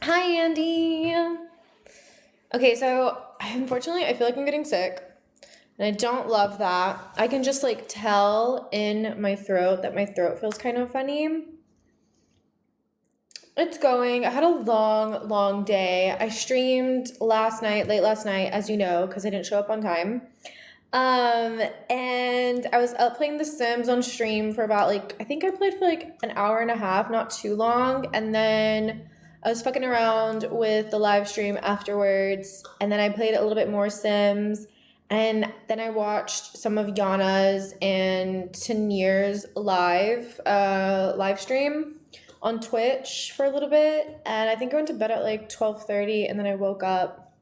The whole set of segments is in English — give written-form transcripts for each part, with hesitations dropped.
Hi, Andy. Okay, so unfortunately, I feel like I'm getting sick, and I don't love that. I can just like tell in my throat that my throat feels kind of funny. It's going. I had a long, long day. I streamed last night, late last night, as you know, because I didn't show up on time. And I was up playing The Sims on stream for about like, I think I played for like an hour and a half, not too long. And then I was fucking around with the live stream afterwards. And then I played a little bit more Sims. And then I watched some of Yana's and Tanir's live stream on Twitch for a little bit. And I think I went to bed at like 12:30, and then I woke up.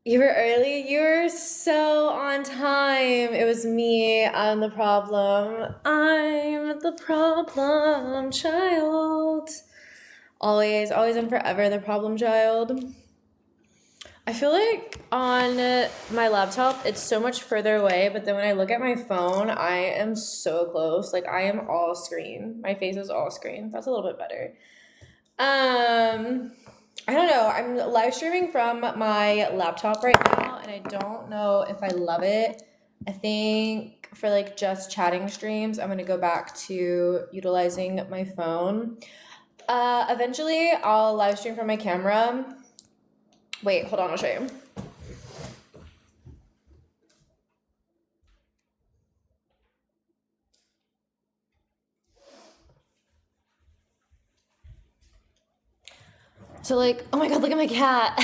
You were early. You were so on time. It was me. I'm the problem. I'm the problem child. Always, always and forever the problem child. I feel like on my laptop, it's so much further away, but then when I look at my phone, I am so close. Like, I am all screen. My face is all screen. That's a little bit better. I don't know. I'm live streaming from my laptop right now, and I don't know if I love it. I think for like just chatting streams, I'm gonna go back to utilizing my phone. Eventually, I'll live stream from my camera. Wait, hold on, I'll show you. So like, oh my god, look at my cat.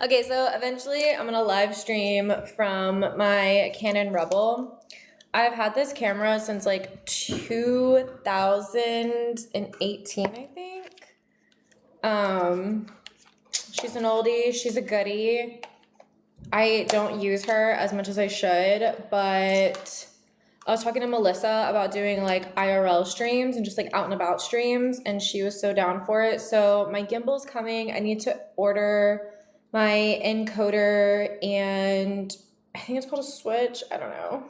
Okay, so eventually I'm gonna live stream from my Canon Rebel. I've had this camera since like 2018, I think. She's an oldie, she's a goodie. I don't use her as much as I should, but I was talking to Melissa about doing like IRL streams and just like out and about streams, and she was so down for it. So my gimbal's coming. I need to order my encoder, and I think it's called a switch. I don't know.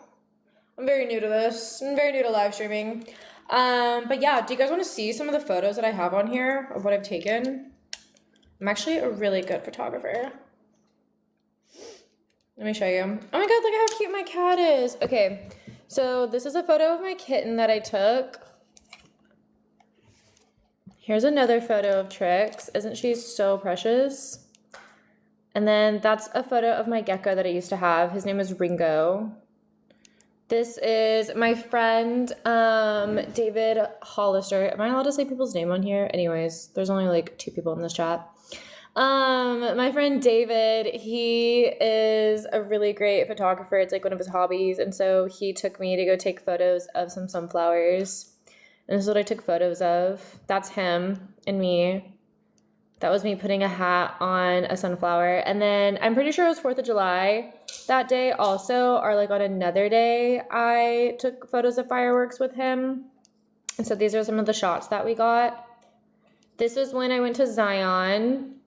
I'm very new to this. I'm very new to live streaming. But yeah, do you guys want to see some of the photos that I have on here of what I've taken? I'm actually a really good photographer. Let me show you. Oh my god, look at how cute my cat is. Okay, so this is a photo of my kitten that I took. Here's another photo of Trix. Isn't she so precious? And then that's a photo of my gecko that I used to have. His name is Ringo. This is my friend David Hollister. Am I allowed to say people's name on here? Anyways, there's only like 2 people in this chat. My friend David, he is a really great photographer. It's like one of his hobbies. And so he took me to go take photos of some sunflowers. And this is what I took photos of. That's him and me. That was me putting a hat on a sunflower. And then I'm pretty sure it was 4th of July that day also, or like on another day, I took photos of fireworks with him. And so these are some of the shots that we got. This is when I went to Zion.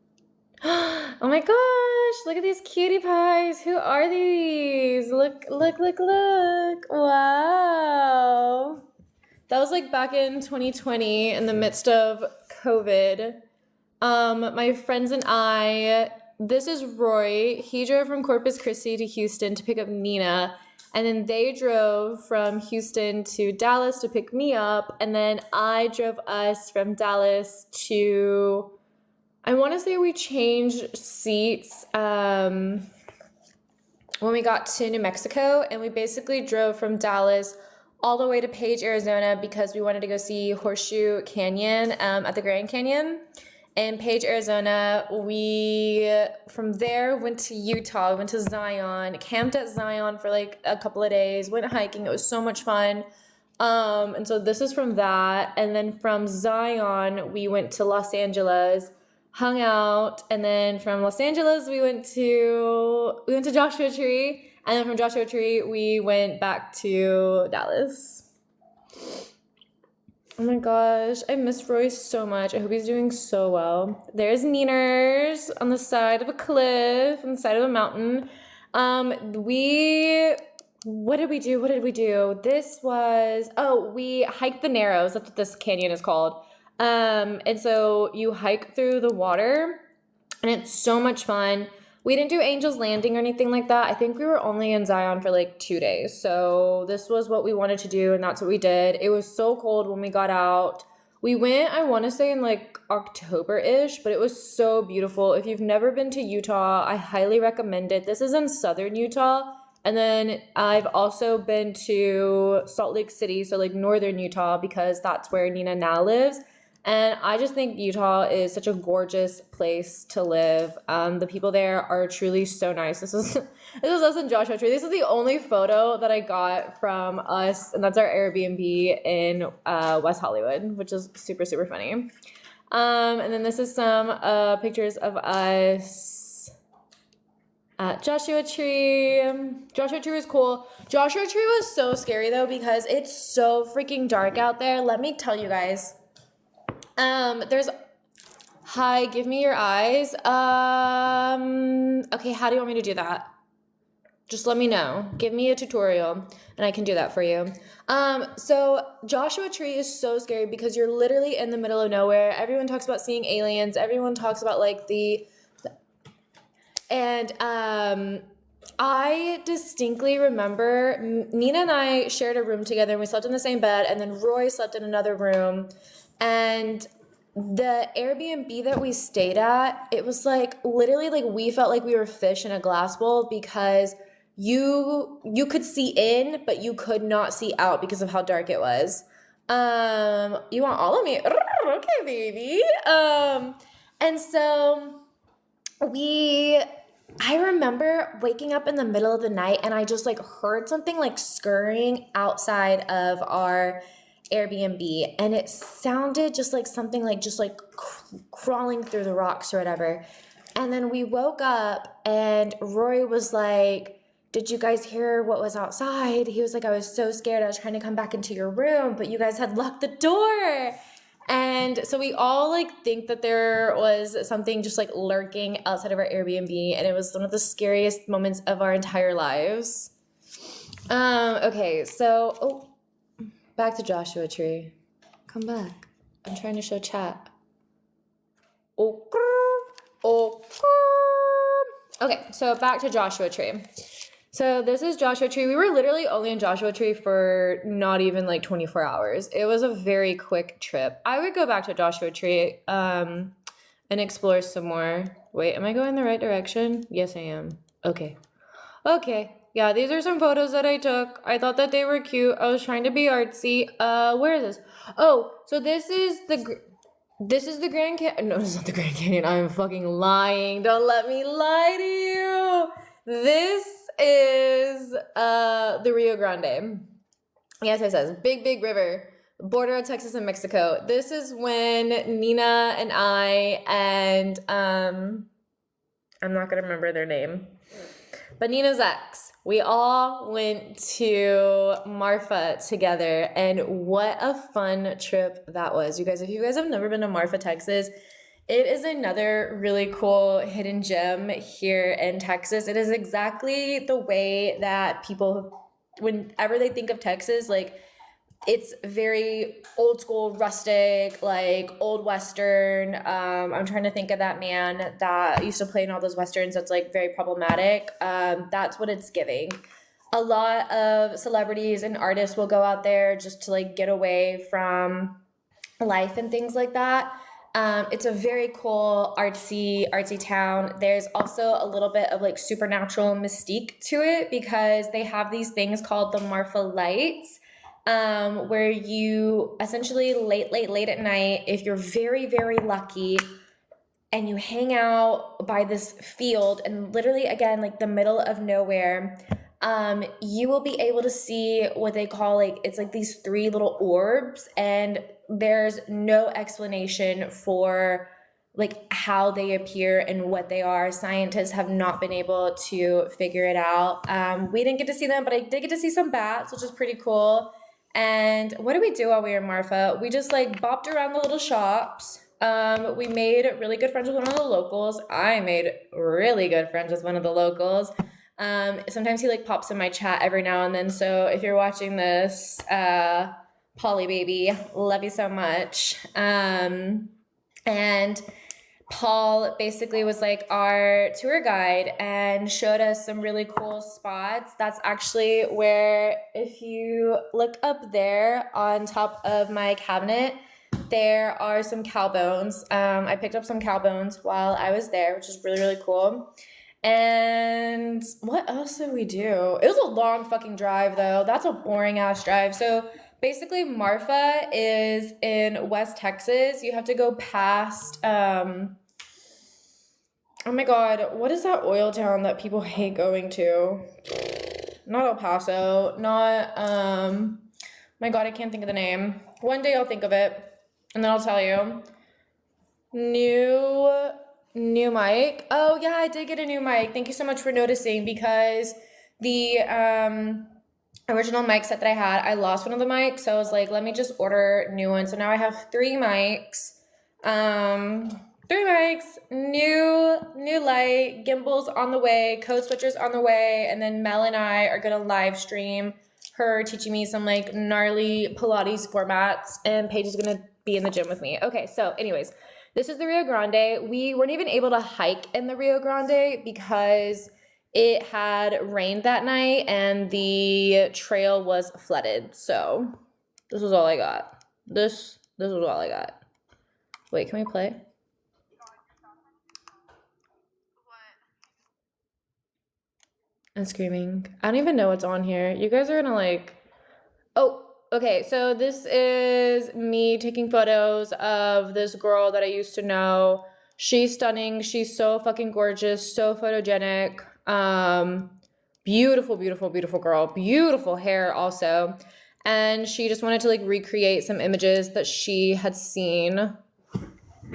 Oh my gosh, look at these cutie pies. Who are these? Look, look, look, look. Wow. That was like back in 2020 in the midst of COVID. My friends and I, this is Roy. He drove from Corpus Christi to Houston to pick up Nina. And then they drove from Houston to Dallas to pick me up. And then I drove us from Dallas to, I want to say we changed seats when we got to New Mexico. And we basically drove from Dallas all the way to Page, Arizona, because we wanted to go see Horseshoe Canyon at the Grand Canyon. In Page, Arizona, we from there went to Utah, we went to Zion, camped at Zion for like a couple of days, went hiking. It was so much fun. And so this is from that. And then from Zion, we went to Los Angeles, hung out, and then from Los Angeles we went to Joshua Tree, and then from Joshua Tree we went back to Dallas. Oh my gosh, I miss Roy so much. I hope he's doing so well. There's Neeners on the side of a cliff, on the side of a mountain. What did we do? This was, we hiked the Narrows. That's what this canyon is called. And so you hike through the water, and it's so much fun. We didn't do Angel's Landing or anything like that. I think we were only in Zion for like 2 days. So this was what we wanted to do, and that's what we did. It was so cold when we got out. We went, I want to say in like October-ish, but it was so beautiful. If you've never been to Utah, I highly recommend it. This is in southern Utah. And then I've also been to Salt Lake City, so like northern Utah, because that's where Nina now lives. And I just think Utah is such a gorgeous place to live. The people there are truly so nice. This is us in Joshua Tree. This is the only photo that I got from us, and that's our Airbnb in West Hollywood, which is super, super funny. And then this is some pictures of us at Joshua Tree. Joshua Tree was cool. Joshua Tree was so scary though because it's so freaking dark out there. Let me tell you guys. There's, hi, give me your eyes. Okay, how do you want me to do that? Just let me know. Give me a tutorial and I can do that for you. So Joshua Tree is so scary because you're literally in the middle of nowhere. Everyone talks about seeing aliens. Everyone talks about like I distinctly remember Nina and I shared a room together and we slept in the same bed, and then Roy slept in another room. And the Airbnb that we stayed at, it was like literally like we felt like we were fish in a glass bowl because you could see in, but you could not see out because of how dark it was. You want all of me? Okay, baby. And so I remember waking up in the middle of the night and I just like heard something like scurrying outside of our Airbnb, and it sounded just like something like just like crawling through the rocks or whatever. And then we woke up and Roy was like, did you guys hear what was outside? He was like, I was so scared. I was trying to come back into your room, but you guys had locked the door. And so we all like think that there was something just like lurking outside of our Airbnb, and it was one of the scariest moments of our entire lives. Okay, so back to Joshua Tree. Come back. I'm trying to show chat. Okay, so back to Joshua Tree. So this is Joshua Tree. We were literally only in Joshua Tree for not even like 24 hours. It was a very quick trip. I would go back to Joshua Tree and explore some more. Wait, am I going the right direction? Yes, I am. Okay. Yeah, these are some photos that I took. I thought that they were cute. I was trying to be artsy. Where is this? Oh, so this is the Grand Canyon. No, it's not the Grand Canyon. I'm fucking lying. Don't let me lie to you. This is the Rio Grande. Yes, it says big river, border of Texas and Mexico. This is when Nina and I and I'm not gonna remember their name, but Nina's ex, we all went to Marfa together, and what a fun trip that was. You guys, if you guys have never been to Marfa, Texas, it is another really cool hidden gem here in Texas. It is exactly the way that people, whenever they think of Texas, like it's very old school, rustic, like old Western. I'm trying to think of that man that used to play in all those Westerns that's like very problematic. That's what it's giving. A lot of celebrities and artists will go out there just to like get away from life and things like that. It's a very cool artsy town. There's also a little bit of like supernatural mystique to it because they have these things called the Marfa Lights, where you essentially late at night, if you're very, very lucky and you hang out by this field and literally again, like the middle of nowhere, you will be able to see what they call like, it's like these 3 little orbs, and there's no explanation for like how they appear and what they are. Scientists have not been able to figure it out. We didn't get to see them, but I did get to see some bats, which is pretty cool. And what did we do while we were in Marfa? We just like bopped around the little shops. We made really good friends with one of the locals. I made really good friends with one of the locals. Sometimes he like pops in my chat every now and then. So if you're watching this, Polly baby, love you so much. And Paul basically was like our tour guide and showed us some really cool spots. That's actually where, if you look up there on top of my cabinet, there are some cow bones. I picked up some cow bones while I was there, which is really, really cool. And what else did we do? It was a long fucking drive though. That's a boring ass drive. So basically Marfa is in West Texas. You have to go past oh my god, what is that oil town that people hate going to? Not El Paso, not my god, I can't think of the name. One day I'll think of it and then I'll tell you. New mic. Oh yeah, I did get a new mic. Thank you so much for noticing, because the original mic set that I had, I lost one of the mics, so I was like, let me just order new ones. So now I have 3 mics. 3 mics, new light, gimbals on the way, code switchers on the way, and then Mel and I are gonna live stream her teaching me some like gnarly Pilates formats, and Paige is gonna be in the gym with me. Okay, so anyways, this is the Rio Grande. We weren't even able to hike in the Rio Grande because it had rained that night and the trail was flooded. So this was all I got. This was all I got. Wait, can we play? And screaming. I don't even know what's on here. You guys are gonna like, oh, okay, so this is me taking photos of this girl that I used to know. She's stunning. She's so fucking gorgeous, so photogenic. Beautiful, beautiful, beautiful girl. Beautiful hair also. And she just wanted to like recreate some images that she had seen.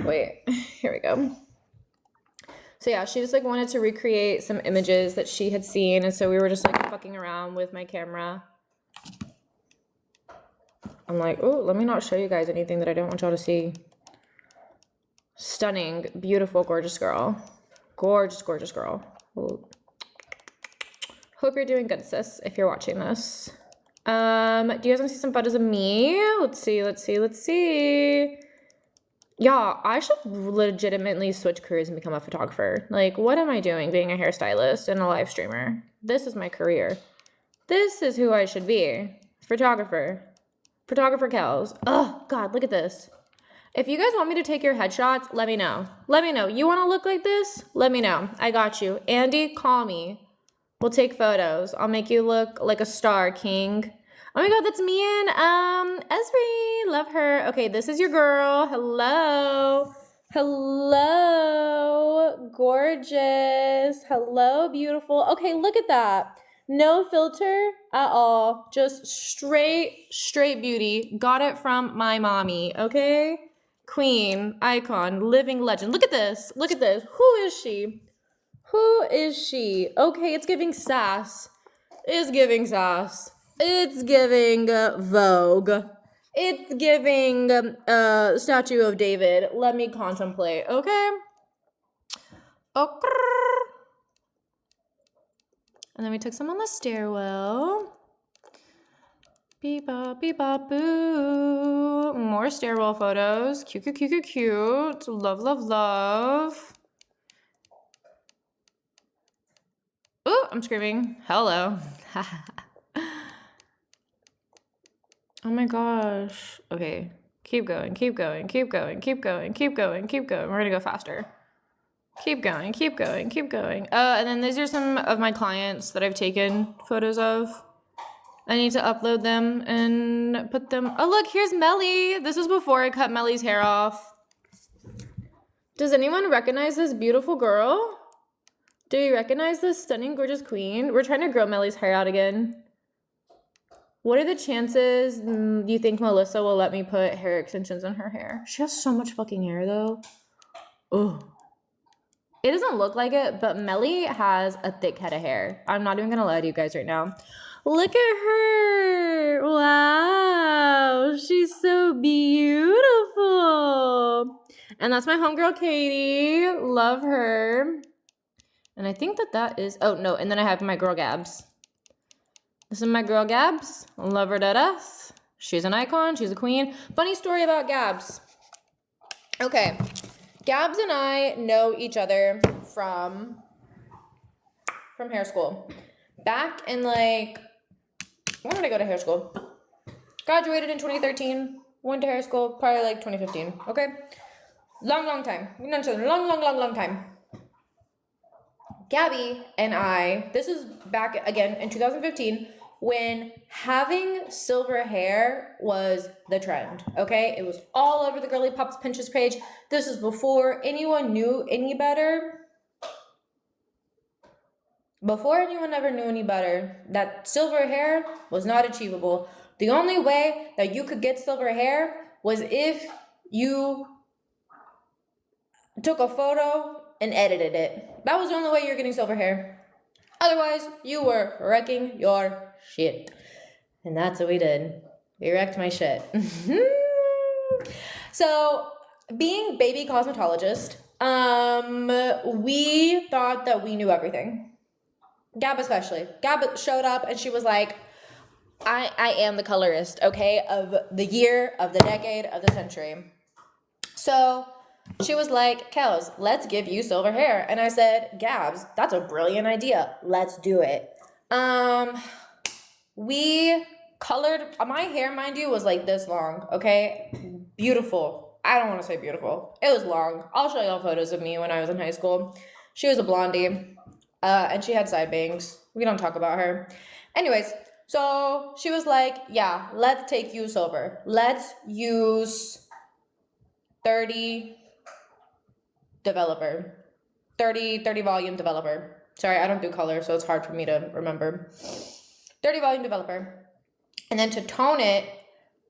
Wait, here we go. So yeah, she just like wanted to recreate some images that she had seen. And so we were just like fucking around with my camera. I'm like, oh, let me not show you guys anything that I don't want y'all to see. Stunning, beautiful, gorgeous girl. Gorgeous, gorgeous girl. Well, hope you're doing good, sis, if you're watching this. Do you guys want to see some photos of me? Let's see. Yeah, I should legitimately switch careers and become a photographer. Like, what am I doing being a hairstylist and a live streamer? This is my career. This is who I should be. Photographer. Photographer Kels. Oh, God, look at this. If you guys want me to take your headshots, let me know. Let me know. You want to look like this? Let me know. I got you. Andy, call me. We'll take photos. I'll make you look like a star, king. Oh my god, that's me and Esri. Love her. Okay, this is your girl. Hello. Hello. Gorgeous. Hello, beautiful. Okay, look at that. No filter at all. Just straight beauty. Got it from my mommy, okay? Queen, icon, living legend. Look at this. Look at this. Who is she? Who is she? Okay, it's giving sass. It's giving sass. It's giving Vogue. It's giving Statue of David. Let me contemplate, okay? Okay. And then we took some on the stairwell. Beep-bop, beep-bop, boo. More stairwell photos. Cute. Love, love, love. Ooh, I'm screaming. Hello. Oh my gosh. Okay. Keep going. We're gonna go faster. Keep going. And then these are some of my clients that I've taken photos of. I need to upload them and put them. Oh, look, here's Melly. This was before I cut Melly's hair off. Does anyone recognize this beautiful girl? Do you recognize this stunning, gorgeous queen? We're trying to grow Melly's hair out again. What are the chances you think Melissa will let me put hair extensions in her hair? She has so much fucking hair, though. Ugh. It doesn't look like it, but Melly has a thick head of hair. I'm not even gonna lie to you guys right now. Look at her. Wow. She's so beautiful. And that's my homegirl, Katie. Love her. And I think that is... Oh, no. And then I have my girl, Gabs. This is my girl, Gabs. Love her to death. She's an icon. She's a queen. Funny story about Gabs. Okay. Gabs and I know each other from hair school. Back in when did I go to hair school? Graduated in 2013. Went to hair school probably 2015. Okay? Long time. We've known each other long time. Gabby and I, this is back again in 2015 when having silver hair was the trend, okay? It was all over the Girly Pops Pinterest page. This was before anyone knew any better. Before anyone ever knew any better, that silver hair was not achievable. The only way that you could get silver hair was if you took a photo and edited it. That was the only way you're getting silver hair. Otherwise, you were wrecking your shit. And that's what we did. We wrecked my shit. So, being baby cosmetologist, we thought that we knew everything. Gab especially. Gab showed up and she was like, I am the colorist, okay, of the year, of the decade, of the century. So she was like, Kels, let's give you silver hair. And I said, Gabs, that's a brilliant idea. Let's do it. We colored, my hair, mind you, was like this long, okay? Beautiful. I don't want to say beautiful. It was long. I'll show y'all photos of me when I was in high school. She was a blondie, and she had side bangs. We don't talk about her. Anyways, so she was like, yeah, let's take you silver. Let's use 30 volume developer. Sorry, I don't do color, so it's hard for me to remember. 30 volume developer. And then to tone it,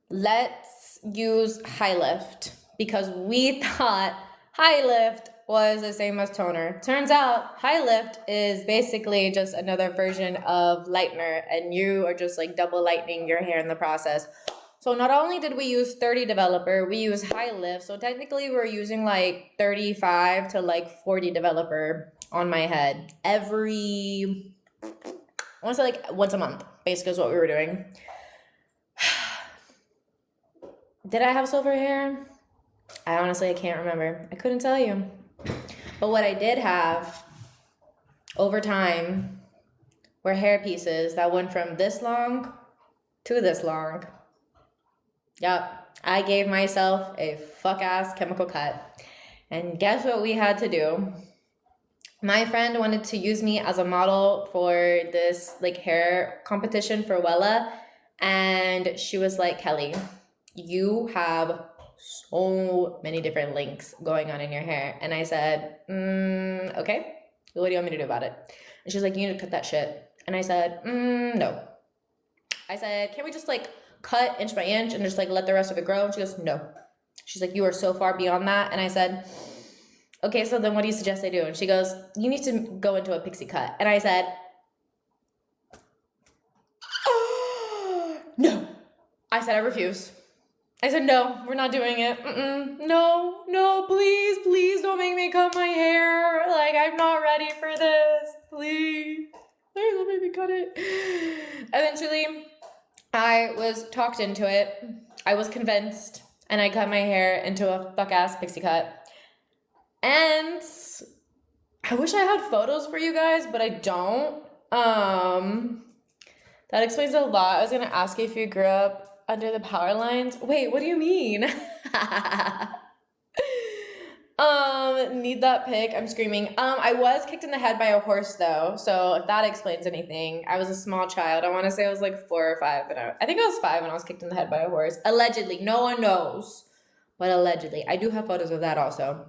let's use High Lift because we thought High Lift was the same as toner. Turns out High Lift is basically just another version of lightener, and you are just double lightening your hair in the process. So not only did we use 30 developer, we use High Lift. So technically we're using 35 to 40 developer on my head every, I want to say once a month, basically is what we were doing. Did I have silver hair? I can't remember. I couldn't tell you. But what I did have over time were hair pieces that went from this long to this long. Yep, I gave myself a fuck-ass chemical cut. And guess what we had to do? My friend wanted to use me as a model for this hair competition for Wella. And she was like, Kelly, you have so many different links going on in your hair. And I said, okay, what do you want me to do about it? And she's like, you need to cut that shit. And I said, no. I said, can we just cut inch by inch and just let the rest of it grow? And she goes, no. She's like, you are so far beyond that. And I said, okay, so then what do you suggest I do? And she goes, you need to go into a pixie cut. And I said, no. I said, I refuse. I said, no, we're not doing it. No, please don't make me cut my hair. I'm not ready for this. Please don't make me cut it. Eventually, I was talked into it. I was convinced, and I cut my hair into a fuck-ass pixie cut. And I wish I had photos for you guys, but I don't. That explains a lot. I was gonna ask you if you grew up under the power lines. Wait, what do you mean? Need that pic. I'm screaming. I was kicked in the head by a horse though, so if that explains anything. I was a small child. I want to say I was 4 or 5, but I think I was 5 when I was kicked in the head by a horse. Allegedly, no one knows, but allegedly. I do have photos of that also.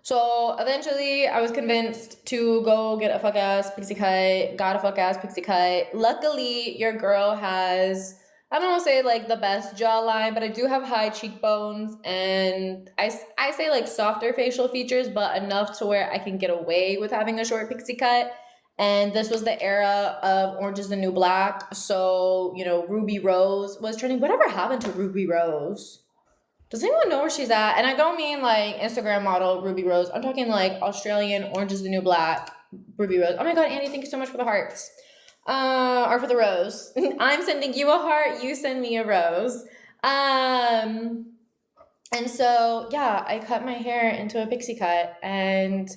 So eventually I was convinced to go get a fuck-ass pixie cut, got a fuck-ass pixie cut. Luckily, your girl has, I don't want to say the best jawline, but I do have high cheekbones, and I say softer facial features, but enough to where I can get away with having a short pixie cut. And this was the era of Orange is the New Black, so, Ruby Rose was trending. Whatever happened to Ruby Rose? Does anyone know where she's at? And I don't mean Instagram model Ruby Rose. I'm talking Australian Orange is the New Black Ruby Rose. Oh my god, Annie, thank you so much for the hearts. Or for the rose. I'm sending you a heart, you send me a rose. And so, yeah, I cut my hair into a pixie cut, and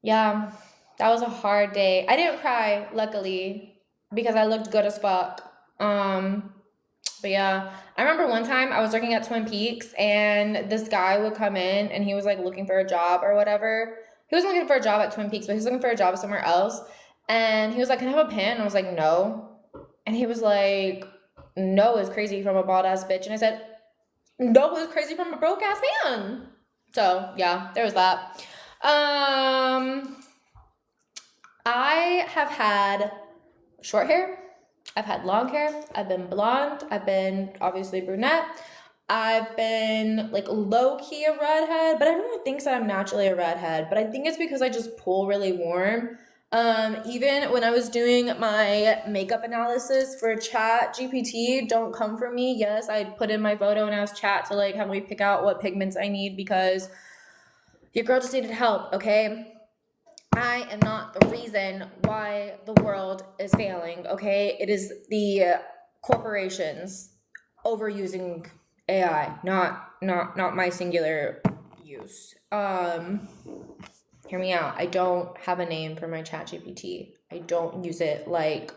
yeah, that was a hard day. I didn't cry, luckily, because I looked good as fuck. But yeah, I remember one time I was working at Twin Peaks, and this guy would come in and he was like looking for a job or whatever. He wasn't looking for a job at Twin Peaks, but he was looking for a job somewhere else. And he was like, "Can I have a pen?" And I was like, "No." And he was like, "No is crazy from a bald ass bitch." And I said, "No is crazy from a broke ass man." So yeah, there was that. I have had short hair. I've had long hair. I've been blonde. I've been obviously brunette. I've been like low-key a redhead, but everyone thinks that I'm naturally a redhead, but I think it's because I just pull really warm. Even when I was doing my makeup analysis for Chat GPT, don't come for me. Yes, I put in my photo and asked Chat to like help me pick out what pigments I need because your girl just needed help, okay? I am not the reason why the world is failing, okay? It is the corporations overusing AI, not my singular use. Hear me out. I don't have a name for my Chat GPT. I don't use it like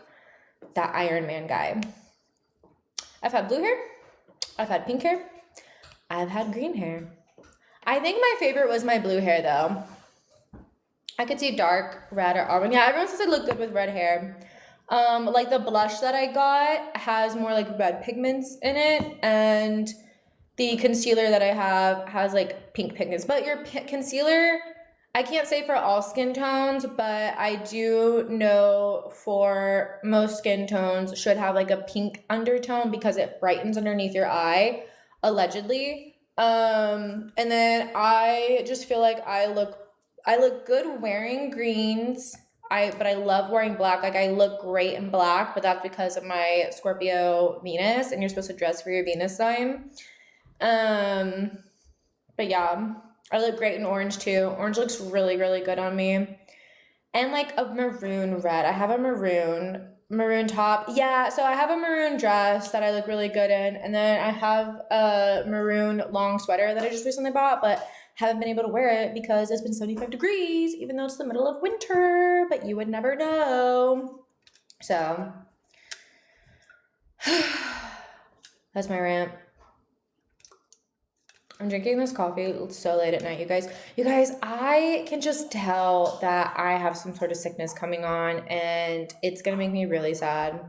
that Iron Man guy. I've had blue hair. I've had pink hair. I've had green hair. I think my favorite was my blue hair though. I could see dark red or auburn. Yeah, everyone says I look good with red hair. Like the blush that I got has more like red pigments in it, and the concealer that I have has like pink pigments. But your concealer, I can't say for all skin tones, but I do know for most skin tones should have like a pink undertone because it brightens underneath your eye, allegedly. And then I just feel like I look good wearing greens. But I love wearing black. Like I look great in black, but that's because of my Scorpio Venus, and you're supposed to dress for your Venus sign. But yeah, I look great in orange too. Orange looks really, really good on me. And like a maroon red. I have a maroon top. Yeah, so I have a maroon dress that I look really good in. And then I have a maroon long sweater that I just recently bought, but haven't been able to wear it because it's been 75 degrees, even though it's the middle of winter, but you would never know. So that's my rant. I'm drinking this coffee. It's so late at night, you guys. You guys, I can just tell that I have some sort of sickness coming on, and it's gonna make me really sad.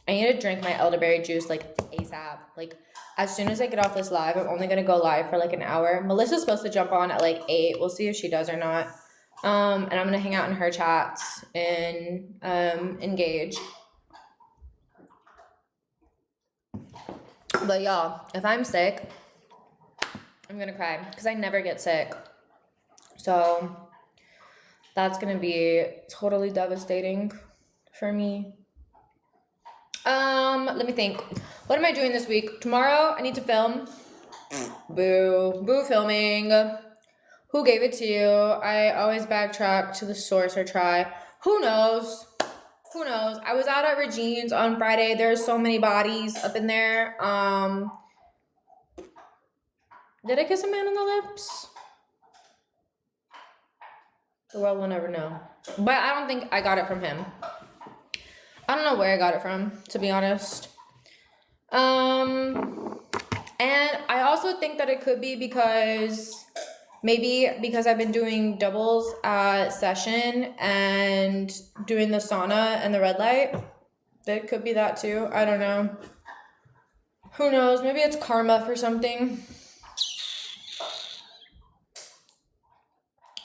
I need to drink my elderberry juice like ASAP. Like as soon as I get off this live, I'm only gonna go live for like an hour. Melissa's supposed to jump on at like 8. We'll see if she does or not. And I'm gonna hang out in her chats and engage. But y'all, if I'm sick, I'm gonna cry because I never get sick. So that's gonna be totally devastating for me. Let me think. What am I doing this week? Tomorrow I need to film. Boo filming. Who gave it to you? I always backtrack to the source or try. Who knows? I was out at Regine's on Friday. There's so many bodies up in there. Did I kiss a man on the lips? The world will never know. But I don't think I got it from him. I don't know where I got it from, to be honest. And I also think that it could be because I've been doing doubles at Session and doing the sauna and the red light. It could be that too. I don't know. Who knows? Maybe it's karma for something.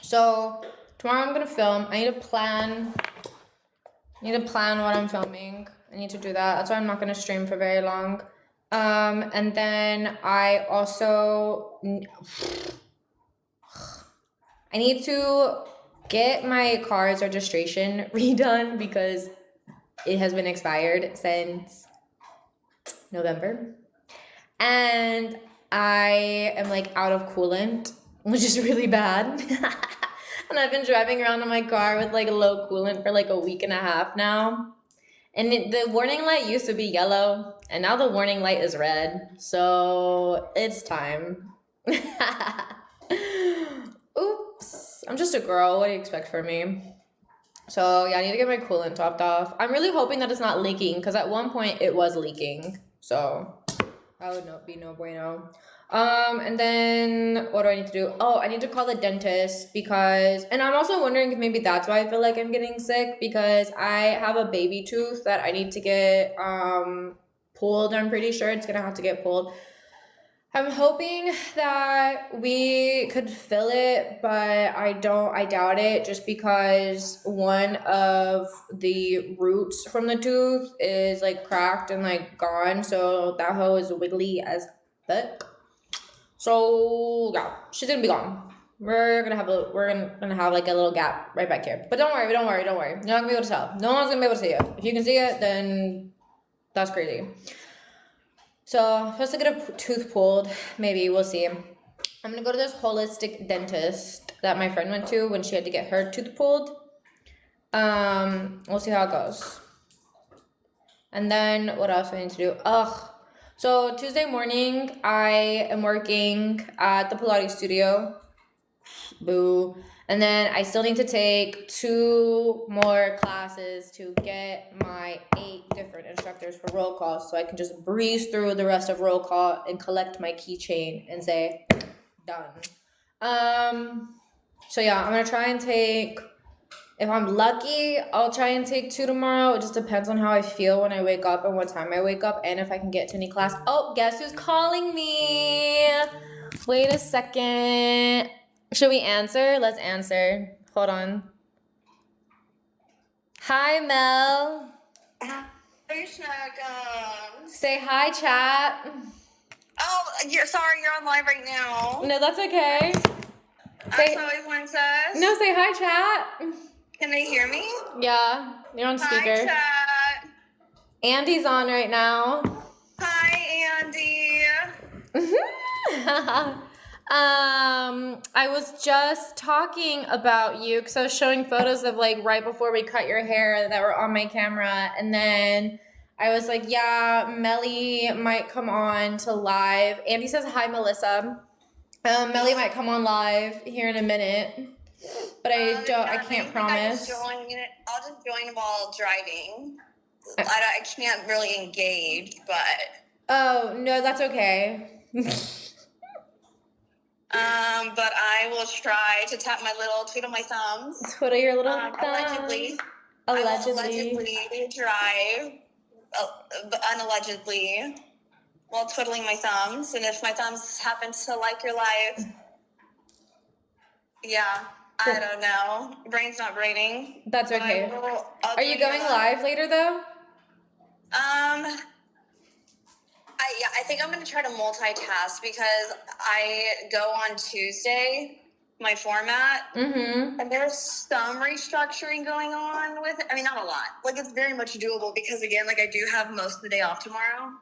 So tomorrow I'm gonna film. I need to plan what I'm filming. I need to do that. That's why I'm not gonna stream for very long. And then I also I need to get my car's registration redone because it has been expired since November. And I am like out of coolant, which is really bad. And I've been driving around in my car with like low coolant for like a week and a half now. And the warning light used to be yellow, and now the warning light is red. So it's time. Oops. I'm just a girl. What do you expect from me? So yeah, I need to get my coolant topped off. I'm really hoping that it's not leaking, because at one point it was leaking. So that would not be no bueno. And then what do I need to do? Oh, I need to call the dentist because, and I'm also wondering if maybe that's why I feel like I'm getting sick, because I have a baby tooth that I need to get pulled. I'm pretty sure it's gonna have to get pulled. I'm hoping that we could fill it, but I doubt it, just because one of the roots from the tooth is like cracked and like gone, so that hoe is wiggly as fuck. So yeah, she's gonna be gone. We're gonna have like a little gap right back here. But don't worry. You're not gonna be able to tell. No one's gonna be able to see it. If you can see it, then that's crazy. So just to get a tooth pulled, maybe we'll see. I'm gonna go to this holistic dentist that my friend went to when she had to get her tooth pulled. We'll see how it goes. And then what else do I need to do? So Tuesday morning, I am working at the Pilates studio. Boo. And then I still need to take 2 more classes to get my 8 different instructors for roll call, so I can just breeze through the rest of roll call and collect my keychain and say, done. So yeah, I'm gonna try and take, if I'm lucky, I'll try and take 2 tomorrow. It just depends on how I feel when I wake up and what time I wake up, and if I can get to any class. Oh, guess who's calling me? Wait a second. Should we answer? Let's answer. Hold on. Hi, Mel. Hi, Snugums. Say hi, chat. Oh, you're on live right now. No, that's okay. I'm Chloe Princess. No, say hi, chat. Can they hear me? Yeah, you're on speaker. Hi, chat. Andy's on right now. Hi, Andy. I was just talking about you because I was showing photos of like right before we cut your hair that were on my camera, and then I was like, yeah, Melly might come on to live. Andy says hi, Melissa. Melly might come on live here in a minute, but I can't promise. I'll just join while driving. I can't really engage, but. Oh, no, that's okay. But I will try to twiddle my thumbs. Twiddle your little thumbs. Allegedly. I will allegedly drive, but unallegedly, while twiddling my thumbs. And if my thumbs happen to like your life, yeah, I don't know. Brain's not braining. That's okay. Are you going live later though? I think I'm going to try to multitask because I go on Tuesday, my format, and there's some restructuring going on with it. I mean, not a lot. Like, it's very much doable because, again, like, I do have most of the day off tomorrow.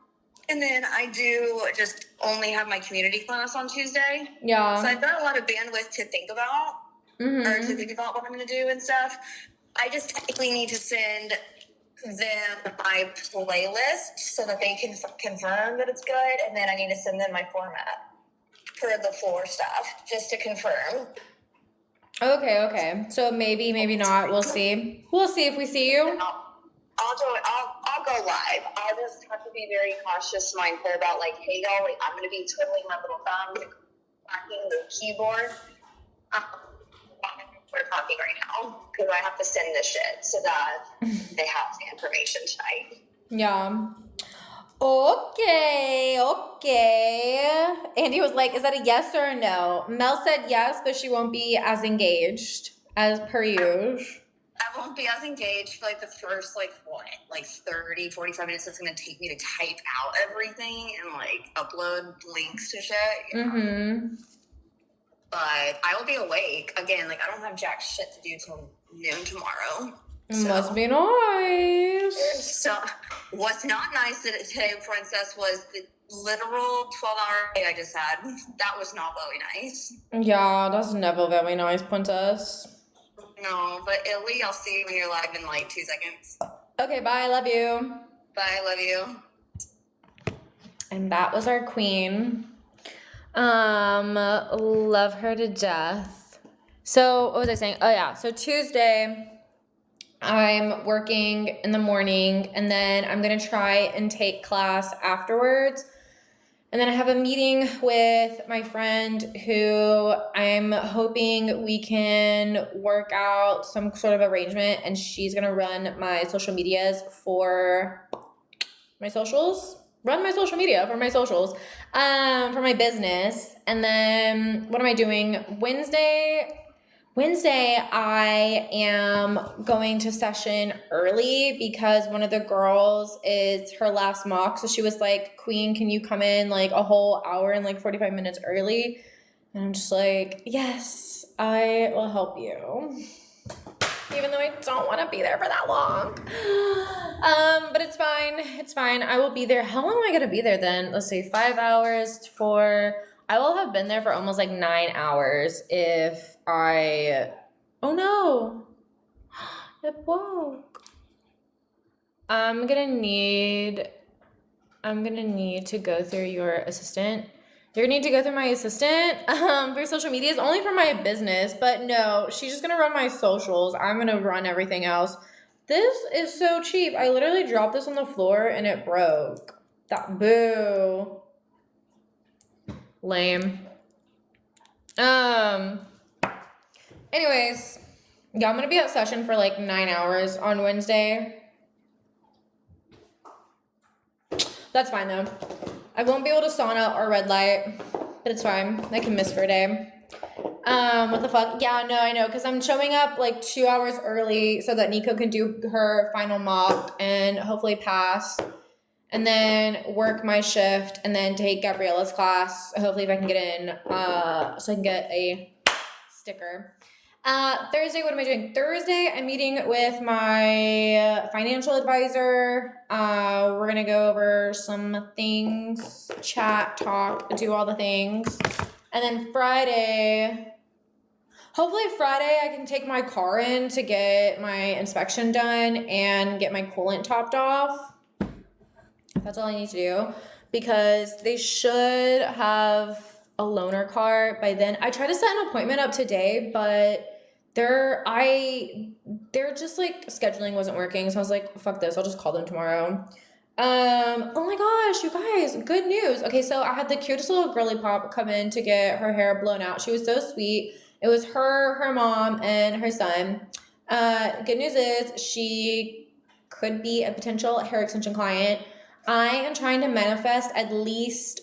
And then I do just only have my community class on Tuesday. Yeah. So I've got a lot of bandwidth to think about, or to think about what I'm going to do and stuff. I just technically need to send them my playlist so that they can confirm that it's good, and then I need to send them my format for the floor stuff just to confirm. Okay. So maybe not. We'll see. We'll see if we see you. I'll go live. I'll just have to be very cautious, mindful about like, hey y'all, like I'm gonna be twiddling my little thumbs and cracking the keyboard. We're talking right now because I have to send this shit so that they have the information tonight. Yeah. Okay. Andy was like, is that a yes or a no? Mel said yes, but she won't be as engaged as per usual. I won't be as engaged for like the first 30, 45 minutes. It's going to take me to type out everything and like upload links to shit. You know? But I will be awake. Again, like, I don't have jack shit to do till noon tomorrow. So. Must be nice. So, what's not nice today, Princess, was the literal 12-hour day I just had. That was not very nice. Yeah, that's never very nice, Princess. No, but Illy, I'll see you when you're live in, 2 seconds. Okay, bye. Love you. Bye. Love you. And that was our queen. Love her to death. So what was I saying? Oh yeah. So Tuesday, I'm working in the morning, and then I'm gonna try and take class afterwards. And then I have a meeting with my friend who I'm hoping we can work out some sort of arrangement, and she's gonna run my social medias for my socials. Run my social media for my socials, for my business. And then what am I doing? Wednesday, I am going to session early because one of the girls is her last mock. So she was like, Queen, can you come in like a whole hour and like 45 minutes early? And I'm just like, yes, I will help you. Even though I don't want to be there for that long. But it's fine. It's fine. I will be there. How long am I going to be there then? Let's see, 5 hours for... I will have been there for almost like 9 hours if I... Oh no. It broke. I'm gonna need to go through your assistant. You're gonna need to go through my assistant for social media. It's only for my business, but no, she's just gonna run my socials. I'm gonna run everything else. This is so cheap. I literally dropped this on the floor and it broke. That boo. Lame. Anyways, yeah, I'm gonna be at session for like 9 hours on Wednesday. That's fine though. I won't be able to sauna or red light, but it's fine. I can miss for a day. What the fuck? Yeah, no, I know, because I'm showing up like 2 hours early so that Nico can do her final mock and hopefully pass, and then work my shift, and then take Gabriella's class. Hopefully if I can get in, so I can get a sticker. Thursday, what am I doing? Thursday, I'm meeting with my financial advisor. We're gonna go over some things, chat, talk, do all the things. And then hopefully Friday I can take my car in to get my inspection done and get my coolant topped off. That's all I need to do, because they should have a loaner car by then. I tried to set an appointment up today, but they're just like scheduling wasn't working, so I was like, fuck this, I'll just call them tomorrow. Oh my gosh, you guys, good news. Okay, so I had the cutest little girly pop come in to get her hair blown out. She was so sweet. It was her mom, and her son. Good news is she could be a potential hair extension client. I am trying to manifest at least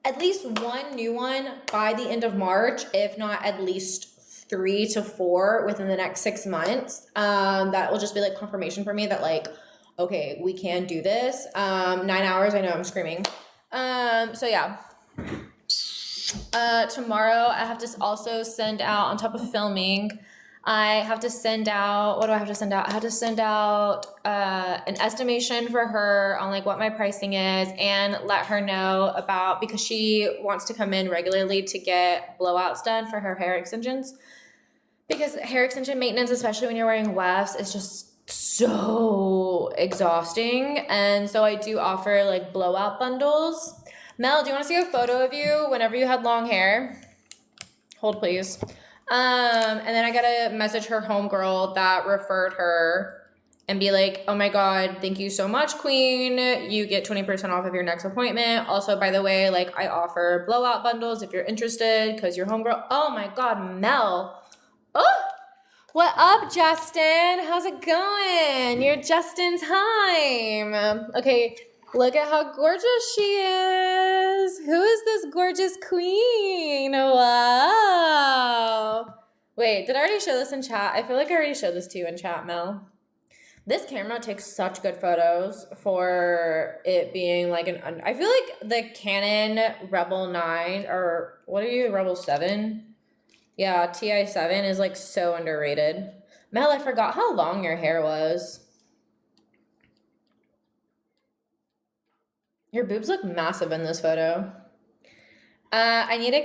one new one by the end of March, if not at least 3 to 4 within the next 6 months. That will just be like confirmation for me that like, okay, we can do this. 9 hours, I know I'm screaming. So yeah. Tomorrow I have to also send out, on top of filming, I have to send out, what do I have to send out? I have to send out an estimation for her on like what my pricing is, and let her know about, because she wants to come in regularly to get blowouts done for her hair extensions. Because hair extension maintenance, especially when you're wearing wefts, is just so exhausting. And so I do offer like blowout bundles. Mel, do you want to see a photo of you whenever you had long hair? Hold, please. And then I gotta message her homegirl that referred her and be like, oh my God, thank you so much, Queen. You get 20% off of your next appointment. Also, by the way, like I offer blowout bundles if you're interested, because your homegirl, oh my God, Mel. Oh, what up, Justin? How's it going? You're just in time. Okay, look at how gorgeous she is. Who is this gorgeous queen? Wow. Wait, did I already show this in chat? I feel like I already showed this to you in chat, Mel. This camera takes such good photos for it being like I feel like the Canon Rebel 9, or what are you, Rebel 7? Yeah, TI7 is like so underrated. Mel, I forgot how long your hair was. Your boobs look massive in this photo. I need a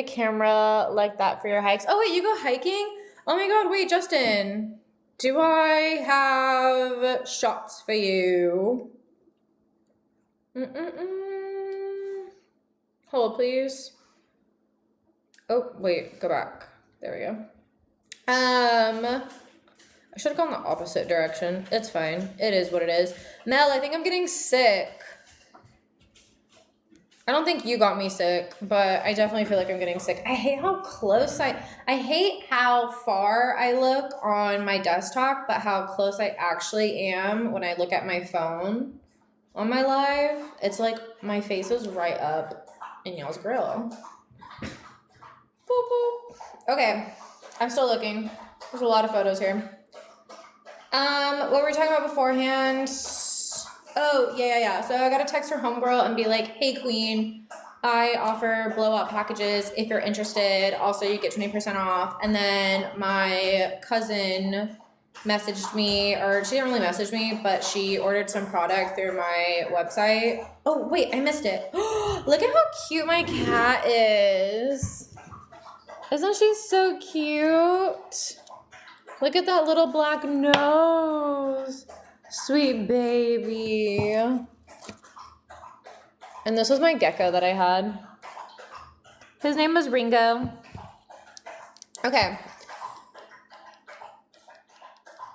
camera like that for your hikes. Oh wait, you go hiking? Oh my God, wait, Justin. Do I have shots for you? Hold, please. Oh, wait, go back. There we go. I should have gone the opposite direction. It's fine. It is what it is. Mel, I think I'm getting sick. I don't think you got me sick, but I definitely feel like I'm getting sick. I hate how close I hate how far I look on my desktop, but how close I actually am when I look at my phone on my live. It's like my face is right up in y'all's grill. Boop, boop. Okay, I'm still looking. There's a lot of photos here. What were we talking about beforehand? Oh, yeah. So I got to text her homegirl and be like, hey, queen, I offer blow-up packages if you're interested. Also, you get 20% off. And then my cousin messaged me, or she didn't really message me, but she ordered some product through my website. Oh, wait, I missed it. Look at how cute my cat is. Isn't she so cute? Look at that little black nose. Sweet baby. And this was my gecko that I had. His name was Ringo. Okay.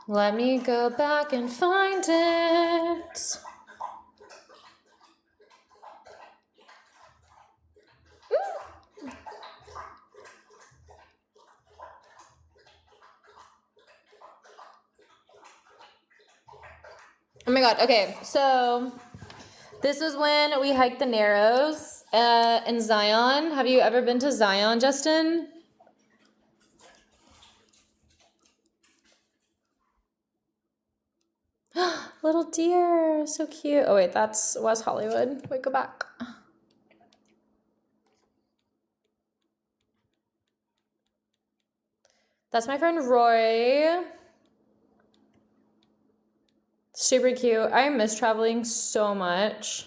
Let me go back and find it. Oh my god, okay, so this is when we hiked the Narrows in Zion. Have you ever been to Zion, Justin? Little deer, so cute. Oh wait, that's West Hollywood. Wait, go back. That's my friend Roy. Super cute. I miss traveling so much.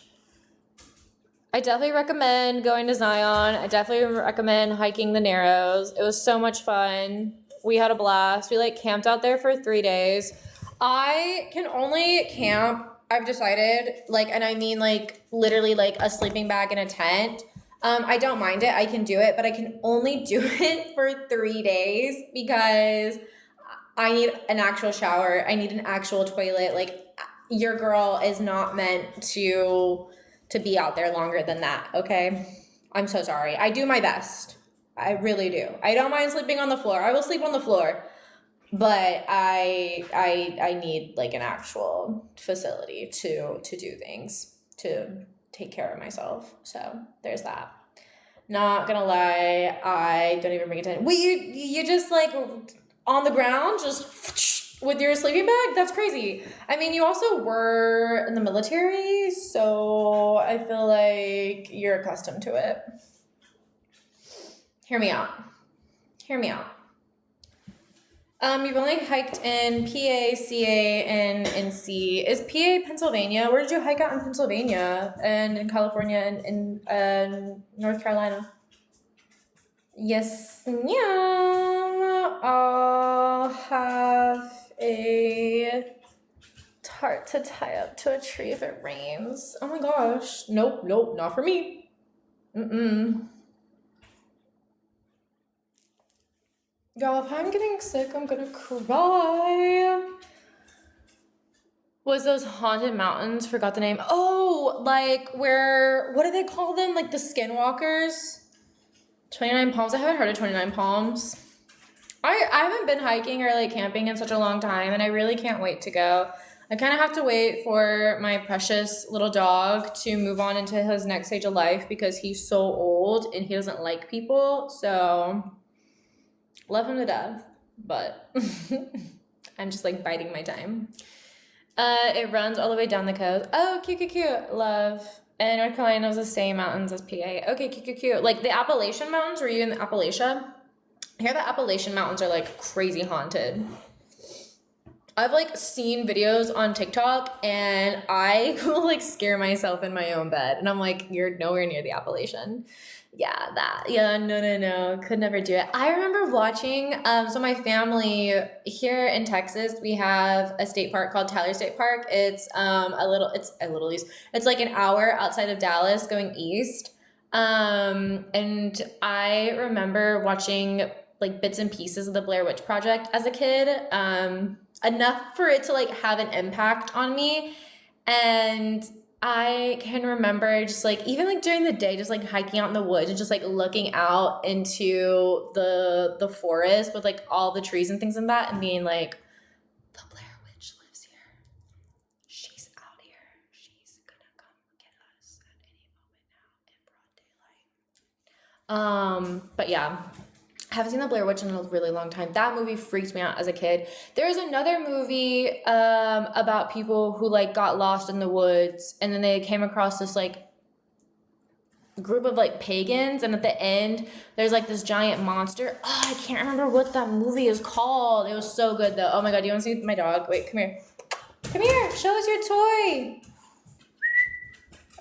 I definitely recommend going to Zion. I definitely recommend hiking the Narrows. It was so much fun. We had a blast. We camped out there for 3 days. I can only camp, I've decided, and I mean literally a sleeping bag and a tent. I don't mind it. I can do it, but I can only do it for 3 days because I need an actual shower. I need an actual toilet. Your girl is not meant to be out there longer than that, okay? I'm so sorry. I do my best. I really do. I don't mind sleeping on the floor. I will sleep on the floor. But I need an actual facility to do things, to take care of myself. So there's that. Not gonna lie, I don't even bring a tent. Wait, you just on the ground, just with your sleeping bag? That's crazy. I mean, you also were in the military, so I feel like you're accustomed to it. Hear me out. You've only hiked in PA, CA, and NC. Is PA Pennsylvania? Where did you hike out in Pennsylvania and in California and in North Carolina? Yes, yeah. I'll have a tarp to tie up to a tree if it rains. Oh my gosh. Nope, not for me. Y'all, if I'm getting sick, I'm gonna cry. Was those haunted mountains? Forgot the name. Oh, what do they call them? The skinwalkers? 29 Palms. I haven't heard of 29 Palms. I haven't been hiking or camping in such a long time, and I really can't wait to go. I kind of have to wait for my precious little dog to move on into his next stage of life because he's so old and he doesn't like people, so love him to death, but I'm just biting my time. It runs all the way down the coast. Oh, cute. Love. And North Carolina was the same mountains as PA. Okay, cute. The Appalachian Mountains, were you in Appalachia? I hear the Appalachian Mountains are crazy haunted. I've like seen videos on TikTok and I will like scare myself in my own bed. And I'm like, you're nowhere near the Appalachian. No. Could never do it. I remember watching, so my family here in Texas, we have a state park called Tyler State Park. It's a little east. It's like an hour outside of Dallas going east. And I remember watching like bits and pieces of the Blair Witch Project as a kid, enough for it to like have an impact on me. And I can remember just like, even like during the day, just like hiking out in the woods and just like looking out into the forest with like all the trees and things like that and being like, the Blair Witch lives here. She's out here. She's gonna come get us at any moment now in broad daylight. But yeah. I haven't seen The Blair Witch in a really long time. That movie freaked me out as a kid. There's another movie about people who like got lost in the woods and then they came across this like group of like pagans, and at the end there's like this giant monster. Oh, I can't remember what that movie is called. It was so good though. Oh my god, do you want to see my dog? Wait, come here. Come here, show us your toy.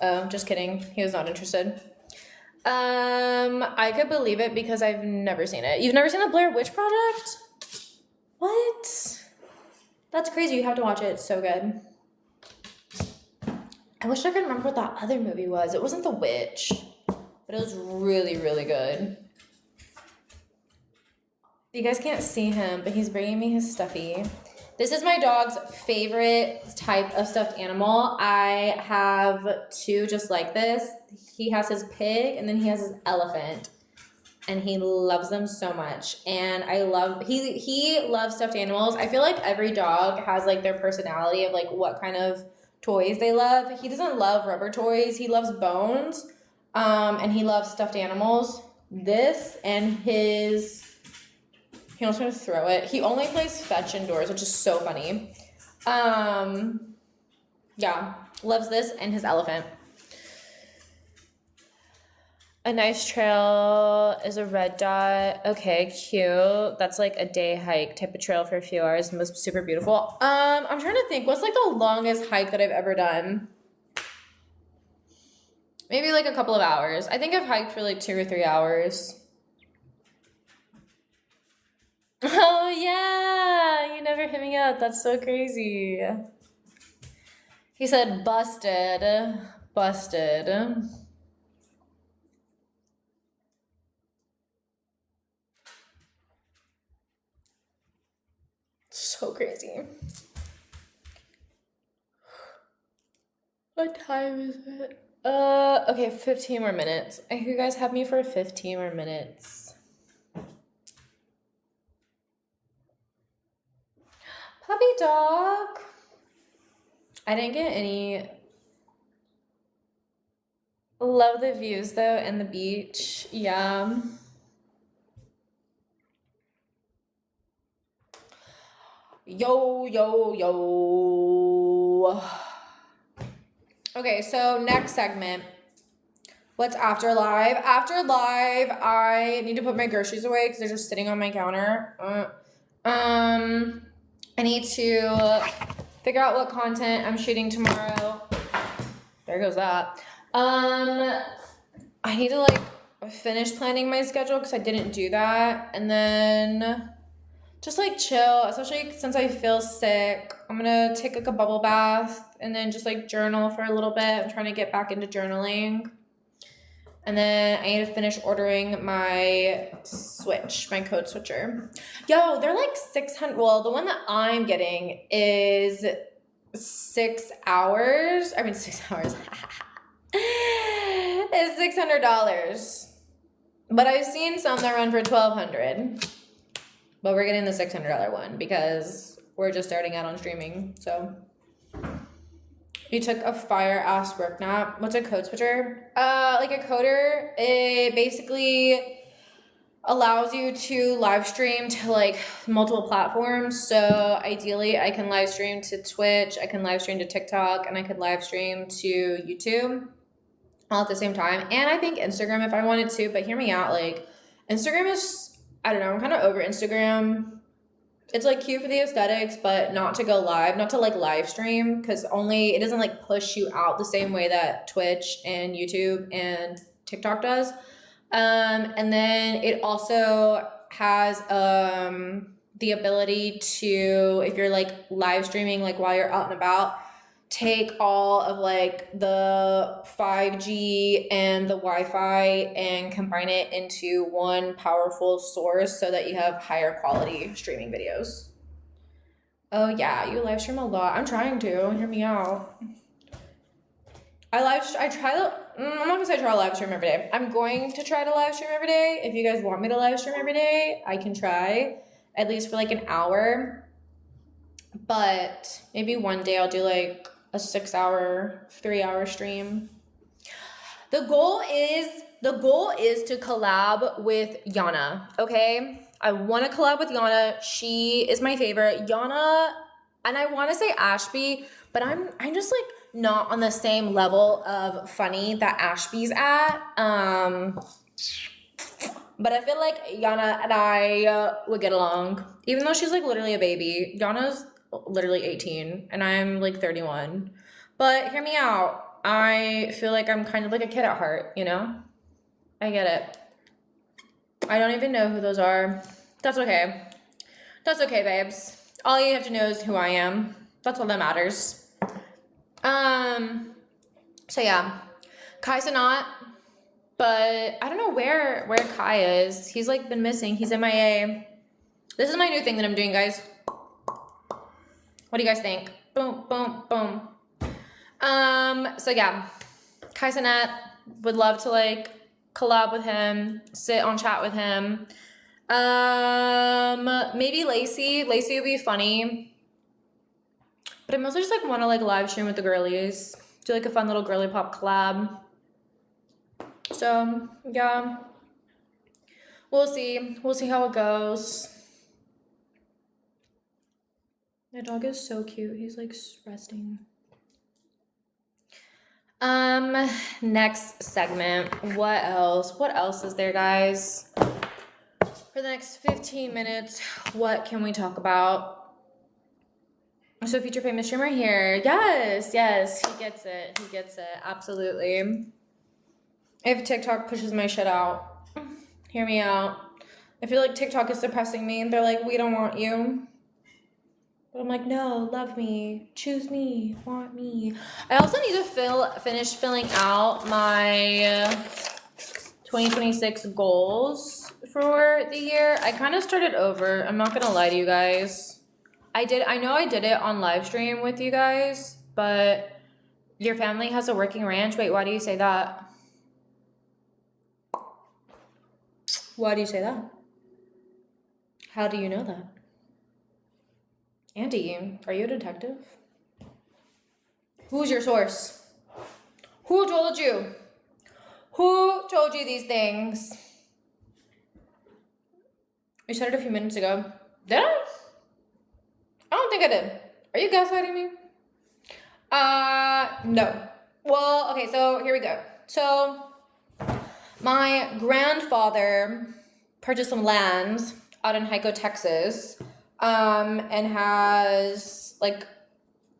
Oh, just kidding. He was not interested. I could believe it because I've never seen it. You've never seen the Blair Witch Project? What? That's crazy. You have to watch it. It's so good. I wish I could remember what that other movie was. It wasn't The Witch, but it was really, really good. You guys can't see him, but he's bringing me his stuffy. This is my dog's favorite type of stuffed animal. I have two just like this. He has his pig and then he has his elephant. And he loves them so much. And he loves stuffed animals. I feel like every dog has like their personality of like what kind of toys they love. He doesn't love rubber toys. He loves bones. And he loves stuffed animals. This and his... He wants me to throw it. He only plays fetch indoors, which is so funny. Yeah, loves this and his elephant. A nice trail is a red dot. Okay, cute. That's like a day hike type of trail for a few hours and was super beautiful. I'm trying to think, what's like the longest hike that I've ever done? Maybe like a couple of hours. I think I've hiked for like 2 or 3 hours. Oh yeah, you never hit me up. That's so crazy. He said busted. So crazy. What time is it? Okay, 15 more minutes. You guys have me for 15 more minutes. Puppy dog. I didn't get any. Love the views though and the beach. Yeah. Yo. Okay, so next segment. What's after live? After live, I need to put my groceries away because they're just sitting on my counter. I need to figure out what content I'm shooting tomorrow. There goes that. I need to like finish planning my schedule because I didn't do that. And then just like chill, especially since I feel sick. I'm gonna take like a bubble bath and then just like journal for a little bit. I'm trying to get back into journaling. And then I need to finish ordering my switch, my code switcher. Yo, they're like 600. Well, the one that I'm getting is 6 hours. I mean, 6 hours. It's $600. But I've seen some that run for $1,200. But we're getting the $600 one because we're just starting out on streaming. So... You took a fire-ass work nap. What's a code switcher? Like a coder, it basically allows you to live stream to like multiple platforms. So ideally, I can live stream to Twitch, I can live stream to TikTok, and I could live stream to YouTube all at the same time. And I think Instagram if I wanted to, but hear me out. Like Instagram is, I don't know, I'm kind of over Instagram. It's like cute for the aesthetics, but not to go live, not to like live stream, because only it doesn't like push you out the same way that Twitch and YouTube and TikTok does. And then it also has the ability to, if you're like live streaming like while you're out and about, take all of like the 5G and the Wi-Fi and combine it into one powerful source so that you have higher quality streaming videos. Oh yeah, you live stream a lot. I'm trying to. Hear me out. I'm not gonna say I try to live stream every day. I'm going to try to live stream every day. If you guys want me to live stream every day, I can try at least for like an hour. But maybe one day I'll do like a 6-hour, 3-hour stream. The goal is to collab with Yana, okay? I want to collab with Yana. She is my favorite. Yana, and I want to say Ashby, but I'm just like not on the same level of funny that Ashby's at. But I feel like Yana and I would get along, even though she's like literally a baby. Yana's literally 18 and I'm like 31. But hear me out. I feel like I'm kind of like a kid at heart, you know? I get it. I don't even know who those are. That's okay. That's okay, babes. All you have to know is who I am. That's all that matters. So yeah. Kai Cenat, but I don't know where Kai is. He's like been missing. He's MIA. This is my new thing that I'm doing, guys. What do you guys think? Boom, boom, boom. So yeah, Kai Cenat, would love to like collab with him, sit on chat with him. Maybe Lacey. Lacey would be funny. But I mostly just like want to like live stream with the girlies. Do like a fun little girly pop collab. So yeah. We'll see. We'll see how it goes. My dog is so cute. He's like resting. Next segment. What else? What else is there, guys? For the next 15 minutes, what can we talk about? So future famous streamer here. Yes, he gets it. He gets it. Absolutely. If TikTok pushes my shit out, hear me out. I feel like TikTok is suppressing me and they're like, we don't want you. But I'm like, no, love me, choose me, want me. I also need to finish filling out my 2026 goals for the year. I kind of started over. I'm not gonna lie to you guys. I know I did it on live stream with you guys, but your family has a working ranch. Wait, why do you say that? Why do you say that? How do you know that? Andy, are you a detective? Who's your source? Who told you? Who told you these things? You said it a few minutes ago. Did I? I don't think I did. Are you gaslighting me? No. Well, okay, so here we go. So, my grandfather purchased some land out in Hico, Texas, and has like